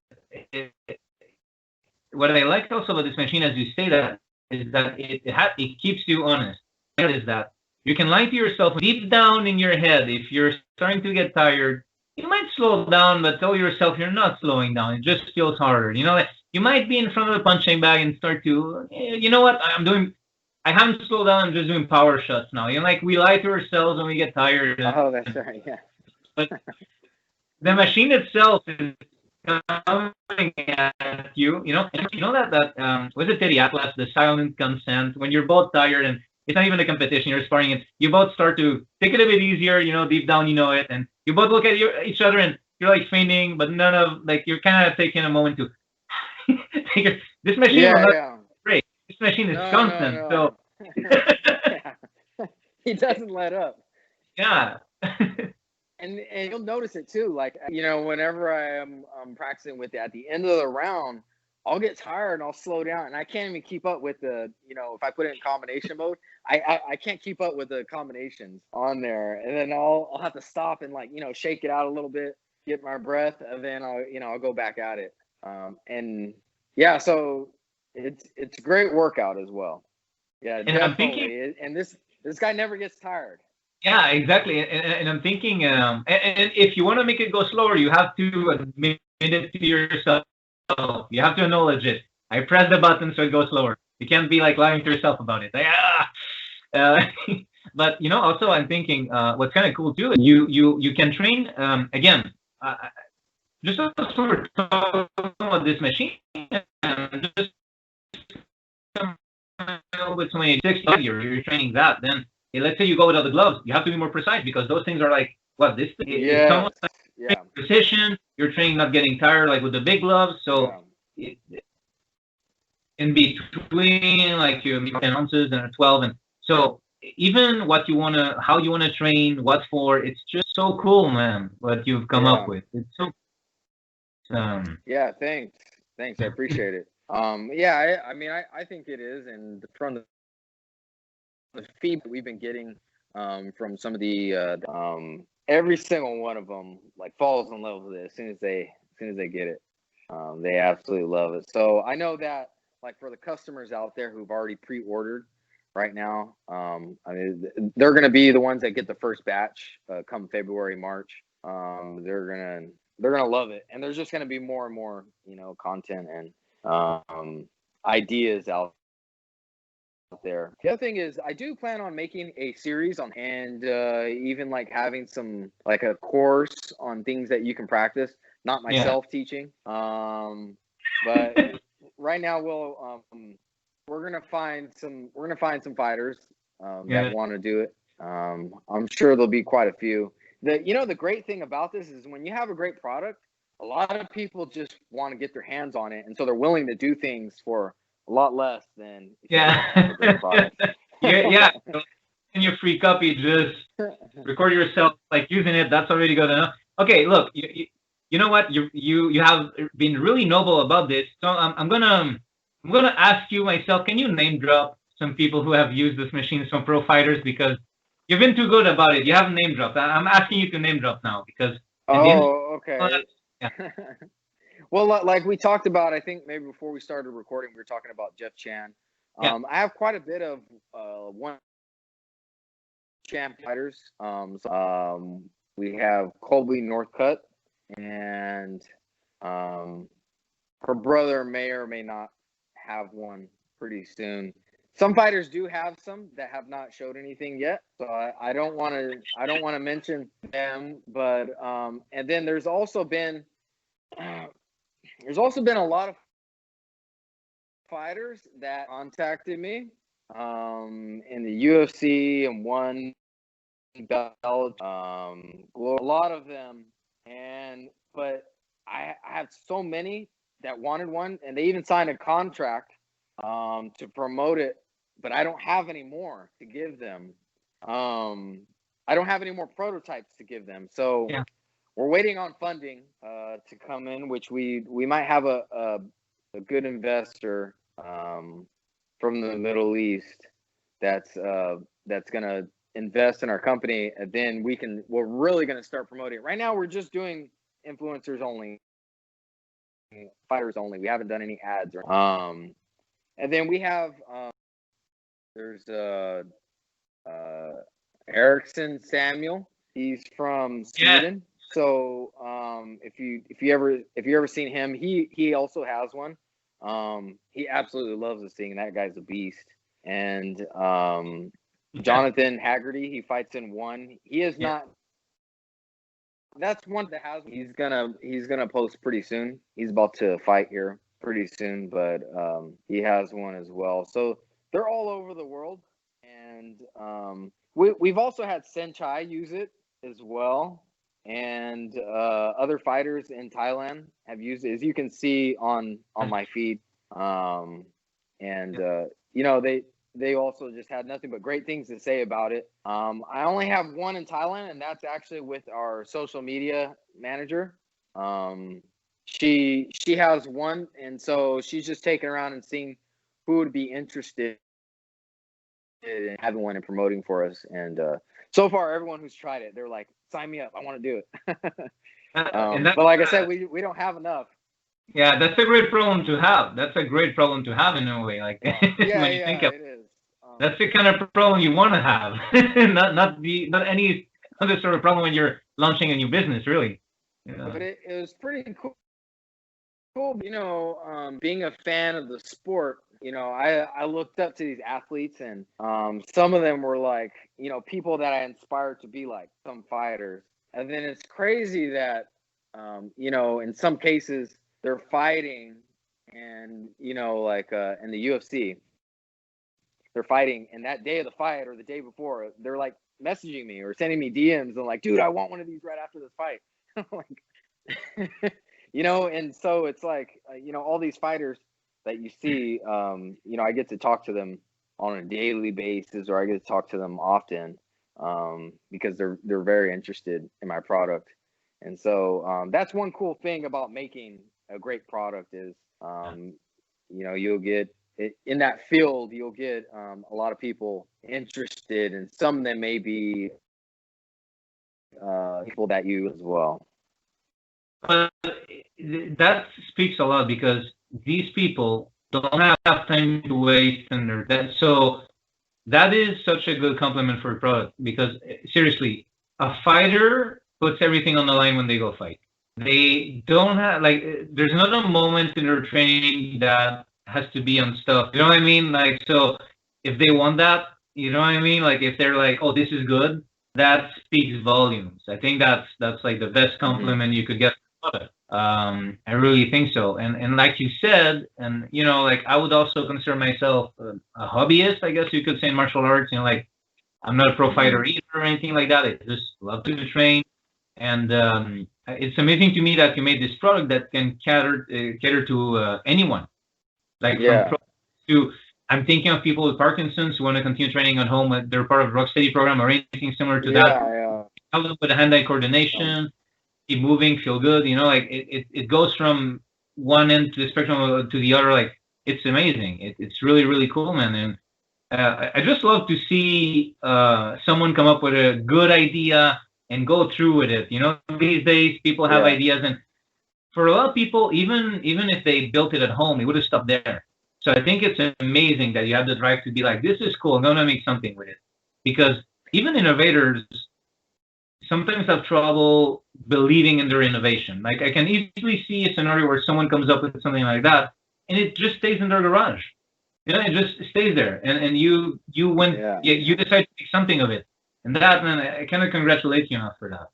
what I like also about this machine, as you say, that is that it keeps you honest. Is that you can lie to yourself deep down in your head. If you're starting to get tired, you might slow down, but tell yourself you're not slowing down. It just feels harder. You might be in front of the punching bag and start to, you know what, I haven't slowed down. I'm just doing power shots now. Like we lie to ourselves when we get tired. Oh, that's right. Yeah. But the machine itself is coming at you. And you know that was it Teddy Atlas, the silent consent, when you're both tired and it's not even a competition. You're sparring, and you both start to take it a bit easier. Deep down, you know it, and you both look at each other, and you're like fainting, but none of like you're kind of taking a moment to. This machine will not break. This machine is constant. No. So Yeah. He doesn't let up. yeah. And you'll notice it too. Like, whenever I'm practicing with it at the end of the round, I'll get tired and I'll slow down, and I can't even keep up with the, if I put it in combination mode, I can't keep up with the combinations on there, and then I'll have to stop and like, shake it out a little bit, get my breath, and then I'll go back at it. And yeah, so it's a great workout as well. Yeah, And definitely. I'm thinking, and this guy never gets tired. yeah, exactly. And I'm thinking, and if you want to make it go slower, you have to admit it to yourself. You have to acknowledge it. I press the button so it goes slower. You can't be like lying to yourself about it. Like, but also I'm thinking, what's kind of cool too. You can train again. Just as we're talking about this machine, just with 26 you're training that. Then let's say you go without the gloves, you have to be more precise because those things are like this is somewhat like precision. You're training not getting tired like with the big gloves. So in between, like you 10 ounces and a 12, and so even how you wanna train, what for, it's just so cool, man. What you've come up with, it's so. Yeah, thanks. I appreciate it. Yeah, I mean, I think it is, and from the feedback we've been getting from some of the every single one of them like falls in love with it as soon as they get it. They absolutely love it. So I know that like for the customers out there who've already pre-ordered right now, I mean, they're going to be the ones that get the first batch come February, March. They're gonna love it, and there's just gonna be more and more, content and ideas out there. The other thing is, I do plan on making a series on, and even like having some like a course on things that you can practice. Not myself teaching, but right now we're gonna find some fighters that want to do it. I'm sure there'll be quite a few. The great thing about this is when you have a great product, a lot of people just want to get their hands on it, and so they're willing to do things for a lot less than if you don't have a great product. Yeah. And your free copy, just record yourself like using it. That's already good enough. Okay, look, you know what? You have been really noble about this. So I'm gonna ask you myself. Can you name drop some people who have used this machine, some pro fighters, because you've been too good about it. You haven't name dropped. I'm asking you to name drop now because. Okay. Yeah. Well, like we talked about, I think maybe before we started recording, we were talking about Jeff Chan. I have quite a bit of one champ fighters. We have Colby Northcutt, and her brother may or may not have one pretty soon. Some fighters do have some that have not showed anything yet, so I don't want to mention them. But and then there's also been a lot of fighters that contacted me in the UFC and won belt, a lot of them, but I have so many that wanted one, and they even signed a contract to promote it, but I don't have any more to give them. I don't have any more prototypes to give them, so we're waiting on funding to come in, which we might have a good investor from the Middle East that's gonna invest in our company, and then we're really gonna start promoting it. Right now we're just doing influencers only, fighters only. We haven't done any ads and then we have there's Erickson Samuel. He's from Sweden. So if you ever seen him, he also has one. He absolutely loves this thing. That guy's a beast. And Jonathan Haggerty, he fights in one. He is not. That's one that has. He's gonna post pretty soon. He's about to fight here pretty soon, but he has one as well. So they're all over the world, and we've also had Senchai use it as well, and other fighters in Thailand have used it, as you can see on my feed. You know, they also just had nothing but great things to say about it. I only have one in Thailand, and that's actually with our social media manager. She has one, and so she's just taking around and seeing who would be interested in having one and promoting for us. And so far, everyone who's tried it, they're like, "Sign me up! I want to do it." But like I said, we don't have enough. Yeah, that's a great problem to have. That's a great problem to have in a way. Like when you think of it is. That's the kind of problem you want to have, not any other sort of problem when you're launching a new business, really. Yeah. But it was pretty cool. You know, being a fan of the sport, you know, I looked up to these athletes, and some of them were like, you know, people that I inspired to be like, some fighters. And then it's crazy that, you know, in some cases they're fighting, and, you know, like in the UFC, they're fighting, and that day of the fight or the day before, they're like messaging me or sending me DMs and like, dude, I want one of these right after this fight. Like, you know, and so it's like, you know, all these fighters that you see, you know, I get to talk to them on a daily basis, or I get to talk to them often, because they're very interested in my product. And so that's one cool thing about making a great product is, you know, you'll get in that field, you'll get a lot of people interested, and some of them may be people that you as well. But that speaks a lot, because these people don't have time to waste, and so that is such a good compliment for a product, because seriously, a fighter puts everything on the line when they go fight. They don't have, like, there's not a moment in their training that has to be on stuff. You know what I mean? Like, so if they want that, you know what I mean? Like, if they're like, oh, this is good, that speaks volumes. I think that's like the best compliment you could get from it. I really think so. And like you said, and you know, like I would also consider myself a hobbyist, I guess you could say, in martial arts. You know, like I'm not a pro fighter either or anything like that. I just love to train. And it's amazing to me that you made this product that can cater to anyone. Like from pro to, I'm thinking of people with Parkinson's who want to continue training at home. They're part of a Rocksteady program or anything similar to that. Help them with the hand-eye coordination, keep moving, feel good. You know, like it goes from one end to the spectrum to the other. Like it's amazing. It's really, really cool, man. And I just love to see someone come up with a good idea and go through with it. You know, these days people have ideas, and for a lot of people, even if they built it at home, it would have stopped there. So I think it's amazing that you have the drive to be like, this is cool, I'm going to make something with it. Because even innovators sometimes have trouble believing in their innovation. Like I can easily see a scenario where someone comes up with something like that, and it just stays in their garage. You know, it just stays there. And you decide to make something of it. And that, man, I kind of congratulate you for that.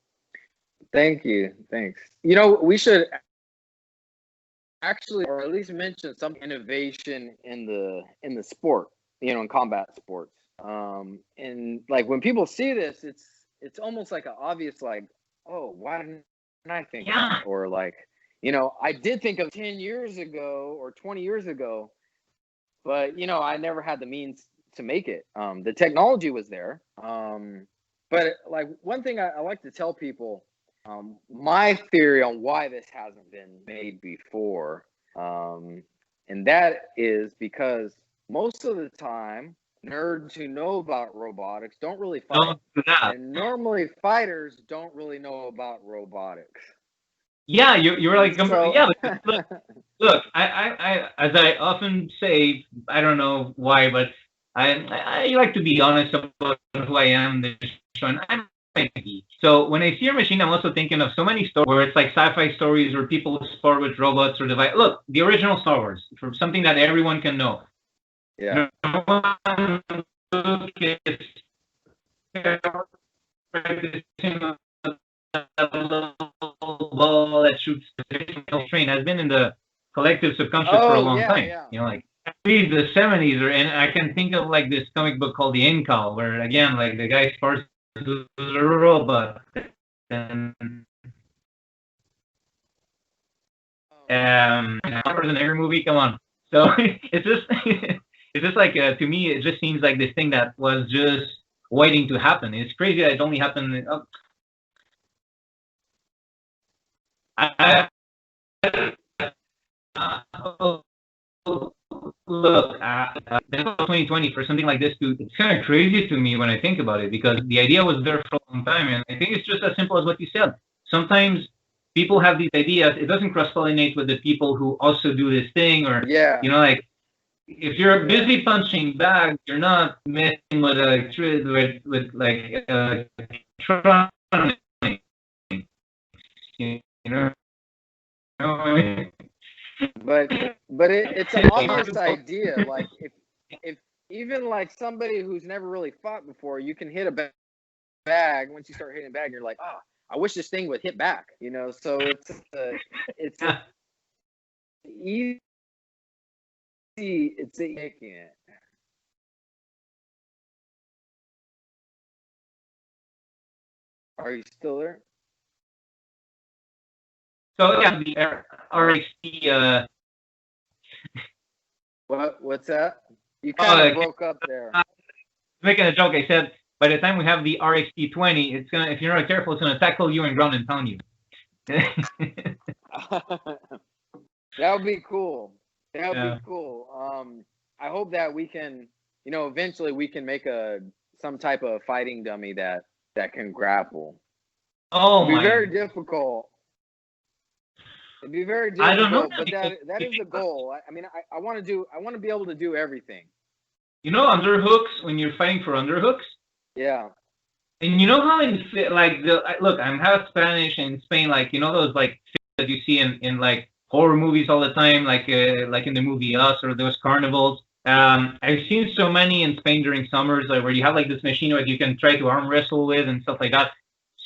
Thank you. Thanks. You know, we should actually, or at least mention some innovation in the sport, you know, in combat sports. And like when people see this, it's almost like an obvious, like, oh, why didn't I think of that? Or like, you know, I did think of 10 years ago or 20 years ago, but you know, I never had the means to make it. The technology was there. But like one thing I like to tell people, my theory on why this hasn't been made before, and that is because most of the time, nerds who know about robotics don't really fight. And normally fighters don't really know about robotics. Yeah, you're like, yeah, but look, I as I often say, I don't know why, but I like to be honest about who I am. I'm a geek. So when I see your machine, I'm also thinking of so many stories where it's like sci-fi stories where people spar with robots or device. Look, the original Star Wars, for something that everyone can know. Yeah. No one ball that shoots train has been in the collective subconscious for a long time. Yeah. You know, like believe the 70s, and I can think of like this comic book called The Incal, where again, like the guy spars with a robot, and in every movie. Come on, so it's just it's just like to me, it just seems like this thing that was just waiting to happen. It's crazy that it only happened. I look, 2020 for something like this, it's kind of crazy to me when I think about it, because the idea was there for a long time, and I think it's just as simple as what you said. Sometimes people have these ideas, it doesn't cross-pollinate with the people who also do this thing, or like if you're busy punching bags, you're not messing with like electronics, you know. But it's an obvious idea. Like if even like somebody who's never really fought before, you can hit a bag. Once you start hitting a bag, you're like, oh, I wish this thing would hit back. So it's easy. It's making it. Are you still there? So yeah, the RXT. What's that? You kind of broke up there. Making a joke, I said by the time we have the RXT-20, it's gonna, if you're not careful, it's gonna tackle you and ground and pound you. That would be cool. That would be cool. I hope that we can, eventually we can make some type of fighting dummy that can grapple. Oh, it'd be very difficult. It'd be very difficult. I don't know, but that is the goal. I mean, I want to be able to do everything. Underhooks, when you're fighting for underhooks. Yeah. And you know how look, I'm half Spanish, and in Spain, like those like that you see in like horror movies all the time, like in the movie Us or those carnivals. I've seen so many in Spain during summers, where you have like this machine where you can try to arm wrestle with and stuff like that.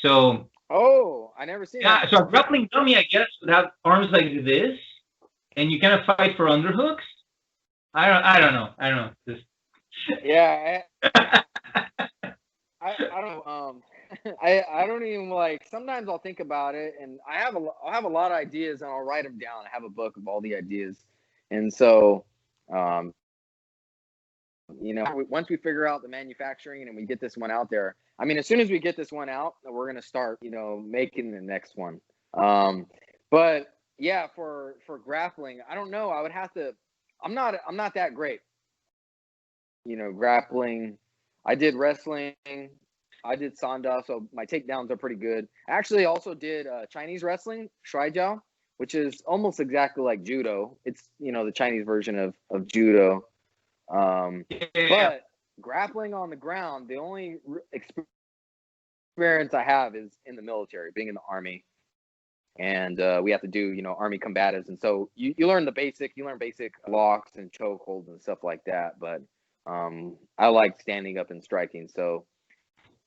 So. Oh, I never seen that. Yeah, so a grappling dummy, I guess, would have arms like this, and you kind of fight for underhooks. I don't know. Just... Yeah. I don't know. I don't even like. Sometimes I'll think about it, and I'll have a lot of ideas, and I'll write them down. I have a book of all the ideas, and so, once we figure out the manufacturing and we get this one out there. I mean, as soon as we get this one out, we're gonna start, making the next one. But yeah, for grappling, I don't know. I would have to. I'm not that great. Grappling. I did wrestling. I did sanda, so my takedowns are pretty good. I actually also did Chinese wrestling, STRYK'S, which is almost exactly like judo. It's the Chinese version of judo. But grappling on the ground, the only experience I have is in the military, being in the Army, and we have to do Army combatives, and so you learn basic locks and chokeholds and stuff like that. But I like standing up and striking, so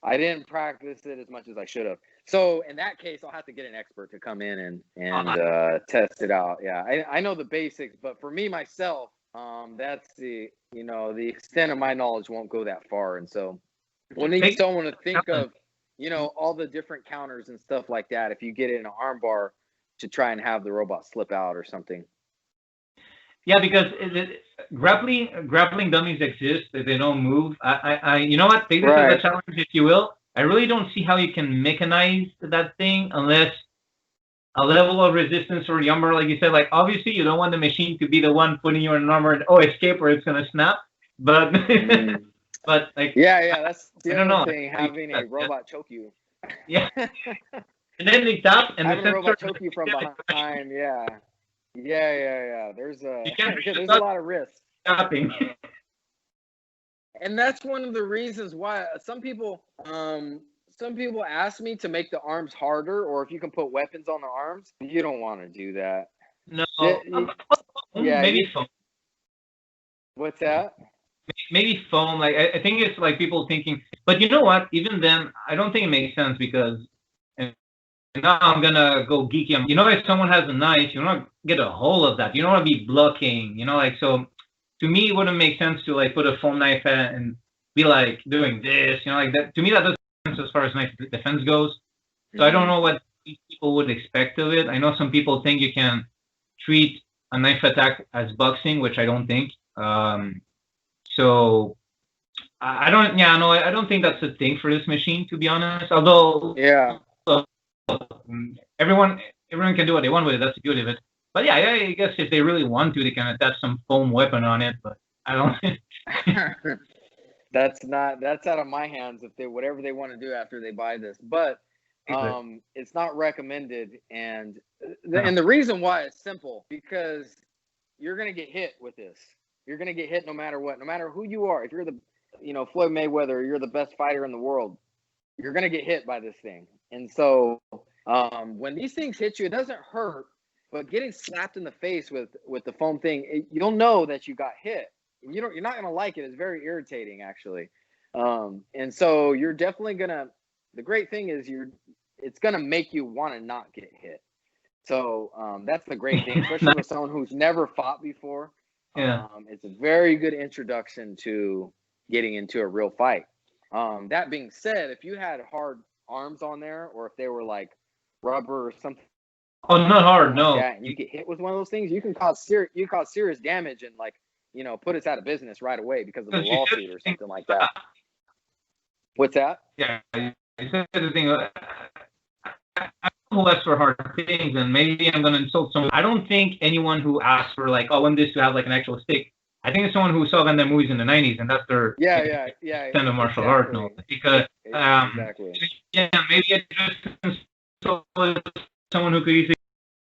I didn't practice it as much as I should have. So in that case, I'll have to get an expert to come in and test it out. Yeah, I know the basics, but for me myself, that's the extent of my knowledge won't go that far. And so we'll need someone to think of, all the different counters and stuff like that. If you get it in an arm bar to try and have the robot slip out or something. Yeah, because grappling dummies exist. They don't move. You know what? Take this as a challenge, if you will. I really don't see how you can mechanize that thing unless a level of resistance or the armor, like you said, like obviously you don't want the machine to be the one putting you in an armor and escape or it's gonna snap. But but like that's the other thing, having a robot choke you. Yeah. And then they tap and having a robot choke you from behind, yeah. There's a lot of risk. Stopping. And that's one of the reasons why some people ask me to make the arms harder, or if you can put weapons on the arms. You don't want to do that. No. Maybe foam. What's that? Maybe foam. Like I think it's like people thinking, but you know what? Even then, I don't think it makes sense, because now I'm gonna go geeky. If someone has a knife, you want to get a hold of that. You don't want to be blocking. So to me, it wouldn't make sense to like put a foam knife and be like doing this, like that. To me, that doesn't make sense as far as knife defense goes. So I don't know what people would expect of it. I know some people think you can treat a knife attack as boxing, which I don't think. So I don't. Yeah, no, I don't think that's a thing for this machine, to be honest. Although, everyone can do what they want with it. That's the beauty of it. But yeah, I guess if they really want to, they can attach some foam weapon on it. But I don't. That's out of my hands. If they whatever they want to do after they buy this, but it's not recommended. And the reason why is simple, because you're gonna get hit with this. You're gonna get hit no matter what, no matter who you are. If you're the Floyd Mayweather, you're the best fighter in the world, you're gonna get hit by this thing. And so when these things hit you, it doesn't hurt, but getting slapped in the face with the foam thing, you'll know that you got hit. You're not gonna like it. It's very irritating, actually. And so you're definitely gonna. The great thing is it's gonna make you want to not get hit. So that's the great thing, especially with someone who's never fought before. Yeah. It's a very good introduction to getting into a real fight. That being said, if you had hard arms on there, or if they were like rubber or something. Oh, not hard, no. Like that, and you get hit with one of those things, you can cause serious damage and put us out of business right away because of a lawsuit or something like that. What's that? Yeah, you said the thing. I don't ask for hard things, and maybe I'm going to insult someone. I don't think anyone who asks for I want this to have like an actual stick. I think it's someone who saw them movies in the 90s, and that's their kind of martial art. No, because maybe it just someone who could easily.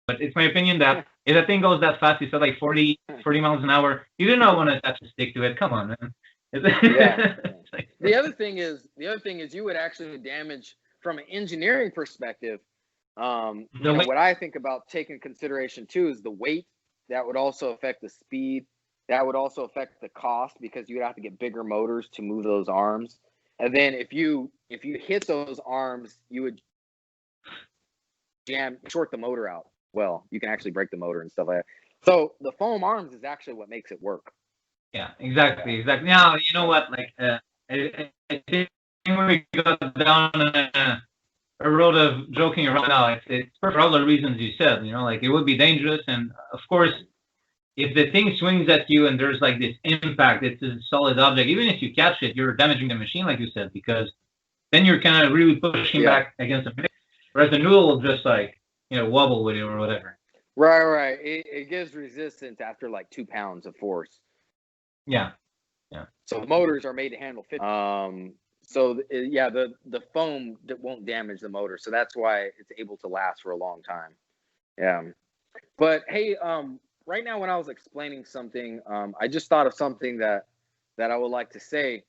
But it's my opinion that if that thing goes that fast, you said like 40 miles an hour, you do not want to attach a stick to it. Come on, man. The other thing is you would actually damage from an engineering perspective. What I think about taking consideration too is the weight. That would also affect the speed. That would also affect the cost, because you would have to get bigger motors to move those arms. And then if you hit those arms, you would short the motor out. Well, you can actually break the motor and stuff like that. So the foam arms is actually what makes it work. Yeah, exactly. Now, you know what? I think we got down a road of joking around now. It's for all the reasons you said. It would be dangerous, and of course, if the thing swings at you and there's this impact, it's a solid object. Even if you catch it, you're damaging the machine, like you said, because then you're kind of really pushing back against the machine. Whereas the noodle will just wobble with you or whatever. Right. It gives resistance after 2 pounds of force. Yeah. So motors are made to handle 50. The foam won't damage the motor, so that's why it's able to last for a long time. Yeah. But hey, right now when I was explaining something, I just thought of something that I would like to say.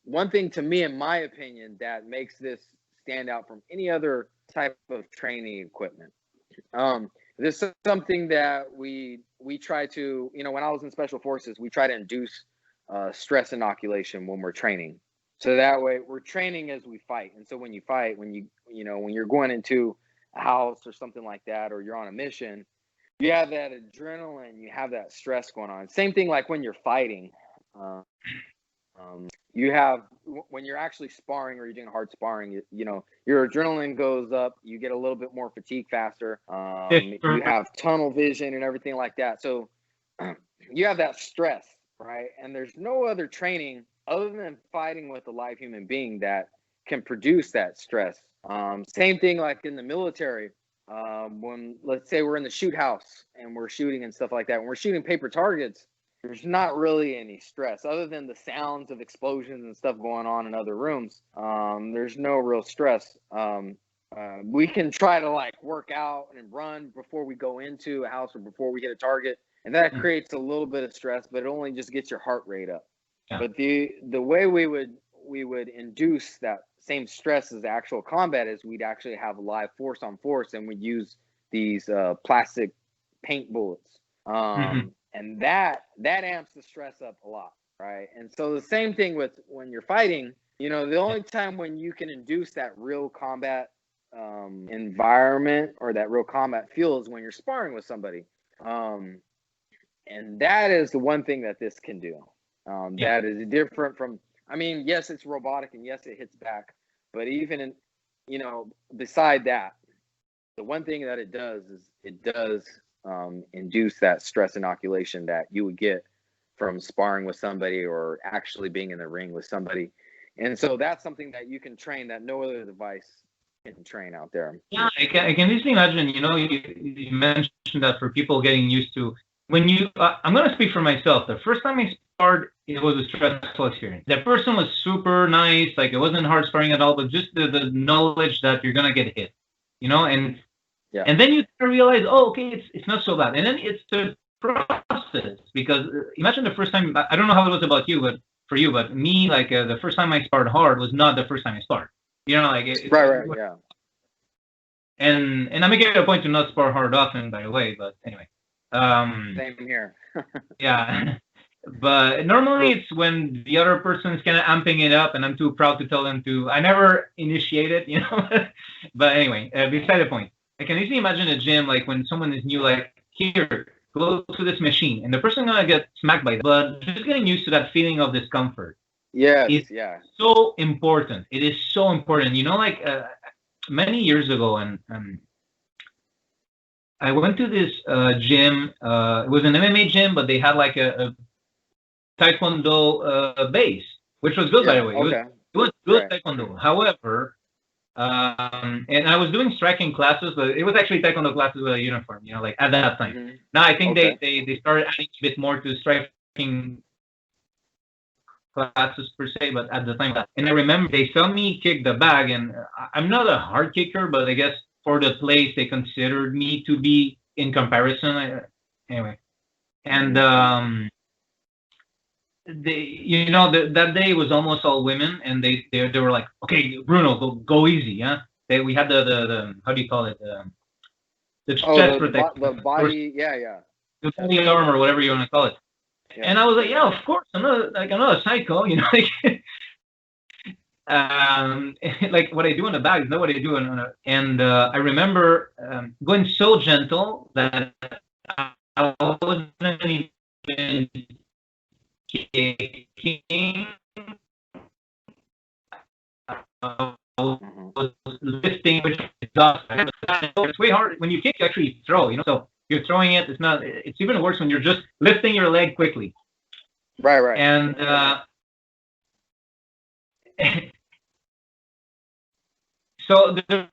One thing, to me, in my opinion, that makes this stand out from any other type of training equipment. This is something that we try to, when I was in Special Forces, we try to induce stress inoculation when we're training. So that way we're training as we fight. And so when you fight, when you're going into a house or something like that, or you're on a mission, you have that adrenaline, you have that stress going on. Same thing like when you're fighting. You have, when you're actually sparring or you're doing hard sparring, your adrenaline goes up, you get a little bit more fatigue faster. You have tunnel vision and everything like that. So you have that stress, right? And there's no other training other than fighting with a live human being that can produce that stress. Same thing like in the military. When, let's say, we're in the shoot house and we're shooting and stuff like that, when we're shooting paper targets, there's not really any stress other than the sounds of explosions and stuff going on in other rooms. There's no real stress. We can try to work out and run before we go into a house or before we hit a target, and that creates a little bit of stress, but it only just gets your heart rate up. Yeah. But the way we would induce that same stress as the actual combat is we'd actually have live force on force, and we'd use these plastic paint bullets. And that amps the stress up a lot, right? And so the same thing with when you're fighting, the only time when you can induce that real combat environment or that real combat feel is when you're sparring with somebody. And that is the one thing that this can do. That is different from, I mean, yes, it's robotic and yes, it hits back, but even in, beside that, the one thing that it does is it does induce that stress inoculation that you would get from sparring with somebody or actually being in the ring with somebody. And so that's something that you can train that no other device can train out there. Yeah, I can easily imagine, you mentioned that for people getting used to, when you, I'm going to speak for myself. The first time I sparred, it was a stressful experience. That person was super nice. Like, it wasn't hard sparring at all, but just the knowledge that you're going to get hit, and then you realize, oh, okay, it's not so bad. And then it's the process, because imagine the first time, I don't know how it was about you, but for you, but me, like the first time I sparred hard was not the first time I sparred. Right, yeah. And I'm making it a point to not spar hard often, by the way, but anyway. Same here. Yeah. But normally it's when the other person's kind of amping it up, and I'm too proud to tell them to. I never initiate it, But anyway, beside the point. I can easily imagine a gym, like when someone is new, like, here, go to this machine, and the person gonna get smacked by that. But just getting used to that feeling of discomfort. Yes, so important. It is so important. Many years ago, and I went to this gym. It was an MMA gym, but they had like a Taekwondo base, which was good, by the way. Okay. It was good Taekwondo. However, and I was doing striking classes, but it was actually Taekwondo classes with a uniform, like at that time. Mm-hmm. Now I think they started adding a bit more to striking classes per se, but at the time, and I remember they saw me kick the bag, and I'm not a hard kicker, but I guess for the place they considered me to be in comparison. Anyway, and that day was almost all women, and they were like, okay, Bruno, go easy, yeah. We had the how do you call it, the chest protector, the body, the body armor, whatever you want to call it. Yeah. And I was like, yeah, of course, I'm not a psycho, like what I do in the bag is not what I do and I remember going so gentle that I wasn't even kicking. I was lifting, which is it's way hard when you kick. You actually throw, so you're throwing it. It's even worse when you're just lifting your leg quickly. Right. And so there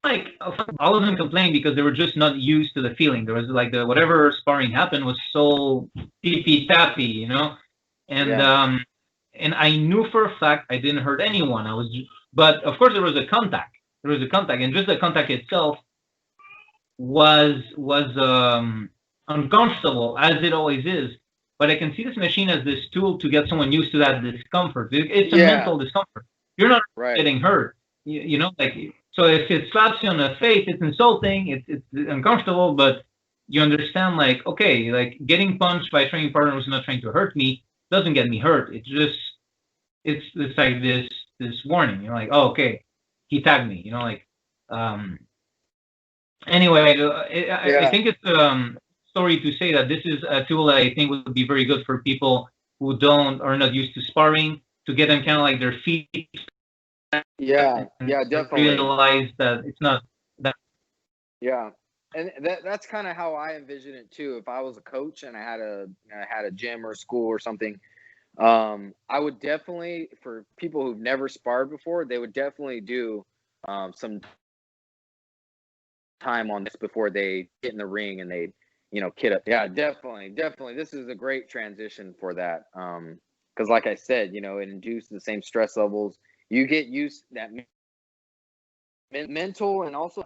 like, I wasn't complaining because they were just not used to the feeling. There was like whatever sparring happened was so tippy tappy, and I knew for a fact I didn't hurt anyone. But of course there was a contact. And just the contact itself was uncomfortable, as it always is. But I can see this machine as this tool to get someone used to that discomfort. It's a mental discomfort. You're not getting hurt, So if it slaps you on the face, it's insulting, it's uncomfortable, but you understand, like, okay, like getting punched by a training partner who's not trying to hurt me doesn't get me hurt. It's like this warning, like, oh, okay, he tagged me, anyway, I think it's story to say that this is a tool that I think would be very good for people who are not used to sparring, to get them kind of like their feet. Yeah, definitely. Realize that it's not that. Yeah, and that's kind of how I envision it too. If I was a coach and I had a gym or a school or something, I would definitely, for people who've never sparred before, they would definitely do some time on this before they get in the ring and they kid up. Yeah, definitely. This is a great transition for that. Because like I said, it induces the same stress levels. You get used to that mental and also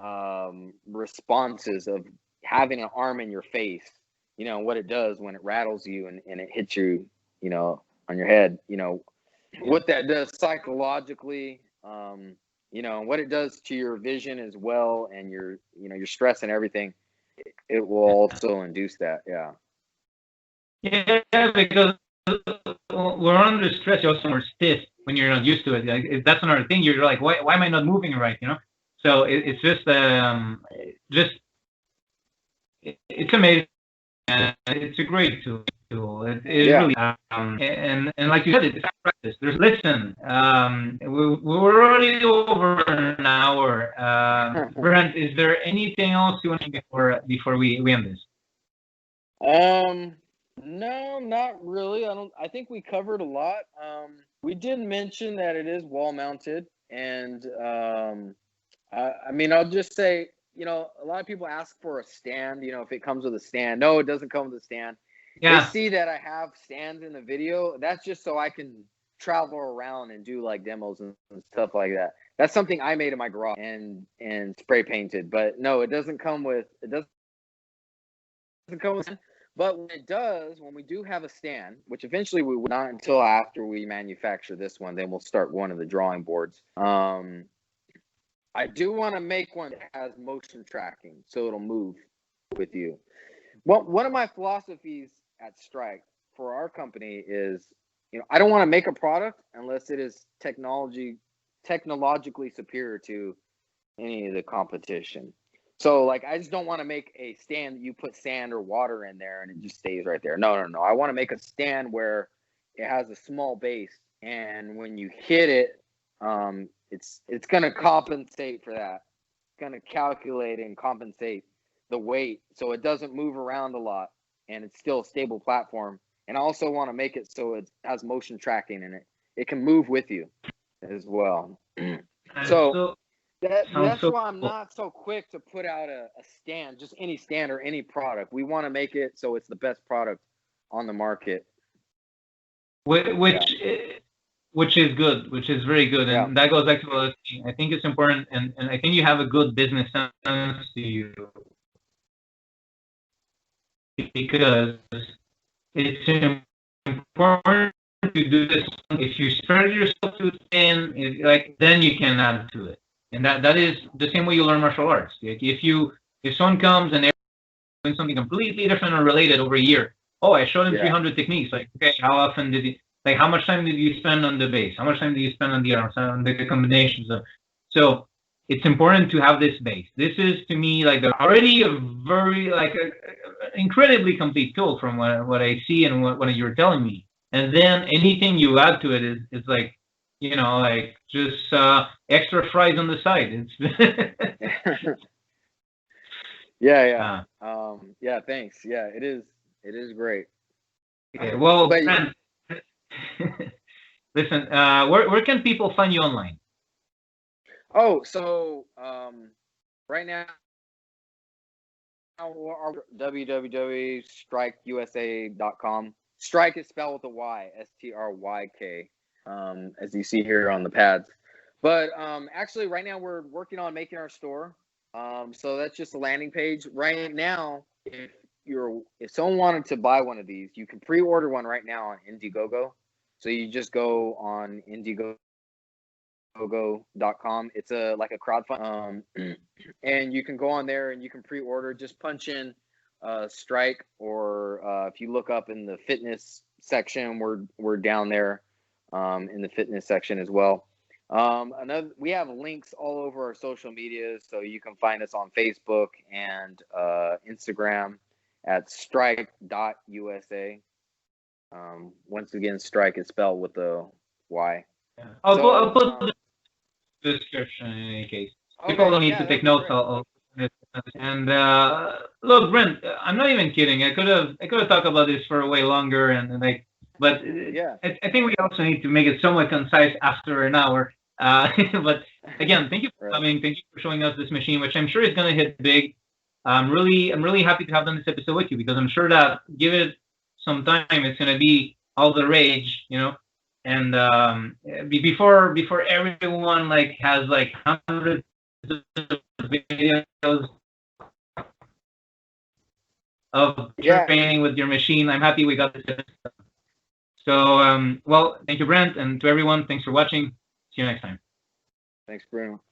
responses of having an arm in your face, what it does when it rattles you and it hits you, on your head, what that does psychologically, and what it does to your vision as well, and your stress and everything. It will also induce that. Yeah, because we're under stress. You're also more stiff when you're not used to it. Like, that's another thing. You're like, why am I not moving right? So it's just it's amazing. And it's a great tool. It really, and like you said, it's practice. Listen, we're already over an hour. Brent, is there anything else you want to before we end this? No, not really. I think we covered a lot. We did mention that it is wall mounted, and I mean, I'll just say, you know, a lot of people ask for a stand, you know, if it comes with a stand. No, it doesn't come with a stand. Yeah. They see that I have stands in the video. That's just so I can travel around and do like demos and stuff like that. That's something I made in my garage and spray painted. But no, it doesn't come with but when it does, when we do have a stand, which eventually we will not until after we manufacture this one, then we'll start one of the drawing boards. I do want to make one that has motion tracking, so it'll move with you. Well, one of my philosophies at Stryk for our company is, you know, I don't want to make a product unless it is technologically superior to any of the competition. So, like, I just don't want to make a stand that you put sand or water in there and it just stays right there. No. I want to make a stand where it has a small base, and when you hit it, it's going to compensate for that. It's going to calculate and compensate the weight so it doesn't move around a lot, and it's still a stable platform. And I also want to make it so it has motion tracking in it. It can move with you as well. So that's why I'm not so quick to put out a stand, just any stand or any product. We want to make it so it's the best product on the market. Which is good, which is very good. And that goes back to what I think it's important. And I think you have a good business sense to you, because it's important to do this. If you spread yourself too thin, then you can add to it. And that is the same way you learn martial arts. Like if someone comes and they're doing something completely different or related over a year, I showed him 300 techniques. Like, okay, how often did he? Like, how much time did you spend on the base? How much time did you spend on the arms, on the combinations? So it's important to have this base. This is, to me, like already a very incredibly complete tool from what I see and what you're telling me. And then anything you add to it is like, you know, like just extra fries on the side. It's yeah. Thanks. Yeah, it is great. Okay, well, Brent, listen, where can people find you online? So right now, www.strykusa.com. Stryk is spelled with a Y, STRYK, as you see here on the pads. But actually, right now we're working on making our store. So that's just a landing page. Right now, if someone wanted to buy one of these, you can pre-order one right now on Indiegogo. So you just go on Indiegogo.com. It's like a crowdfund, and you can go on there and you can pre-order. Just punch in Stryk, or if you look up in the fitness section, we're down there in the fitness section as well. We have links all over our social media, so you can find us on Facebook and Instagram at stryk.usa. Once again, Stryk is spelled with a Y. Yeah. I'll put the description in any case. People don't need to take notes. And look, Brent, I'm not even kidding. I could have talked about this for way longer, but I think we also need to make it somewhat concise after an hour. But again, thank you for coming. Thank you for showing us this machine, which I'm sure is going to hit big. I'm really happy to have done this episode with you, because I'm sure that give it some time, it's going to be all the rage, you know. And before everyone has hundreds of videos of training with your machine, I'm happy we got this episode. So well, thank you, Brent, and to everyone, thanks for watching. See you next time. Thanks, Bruno.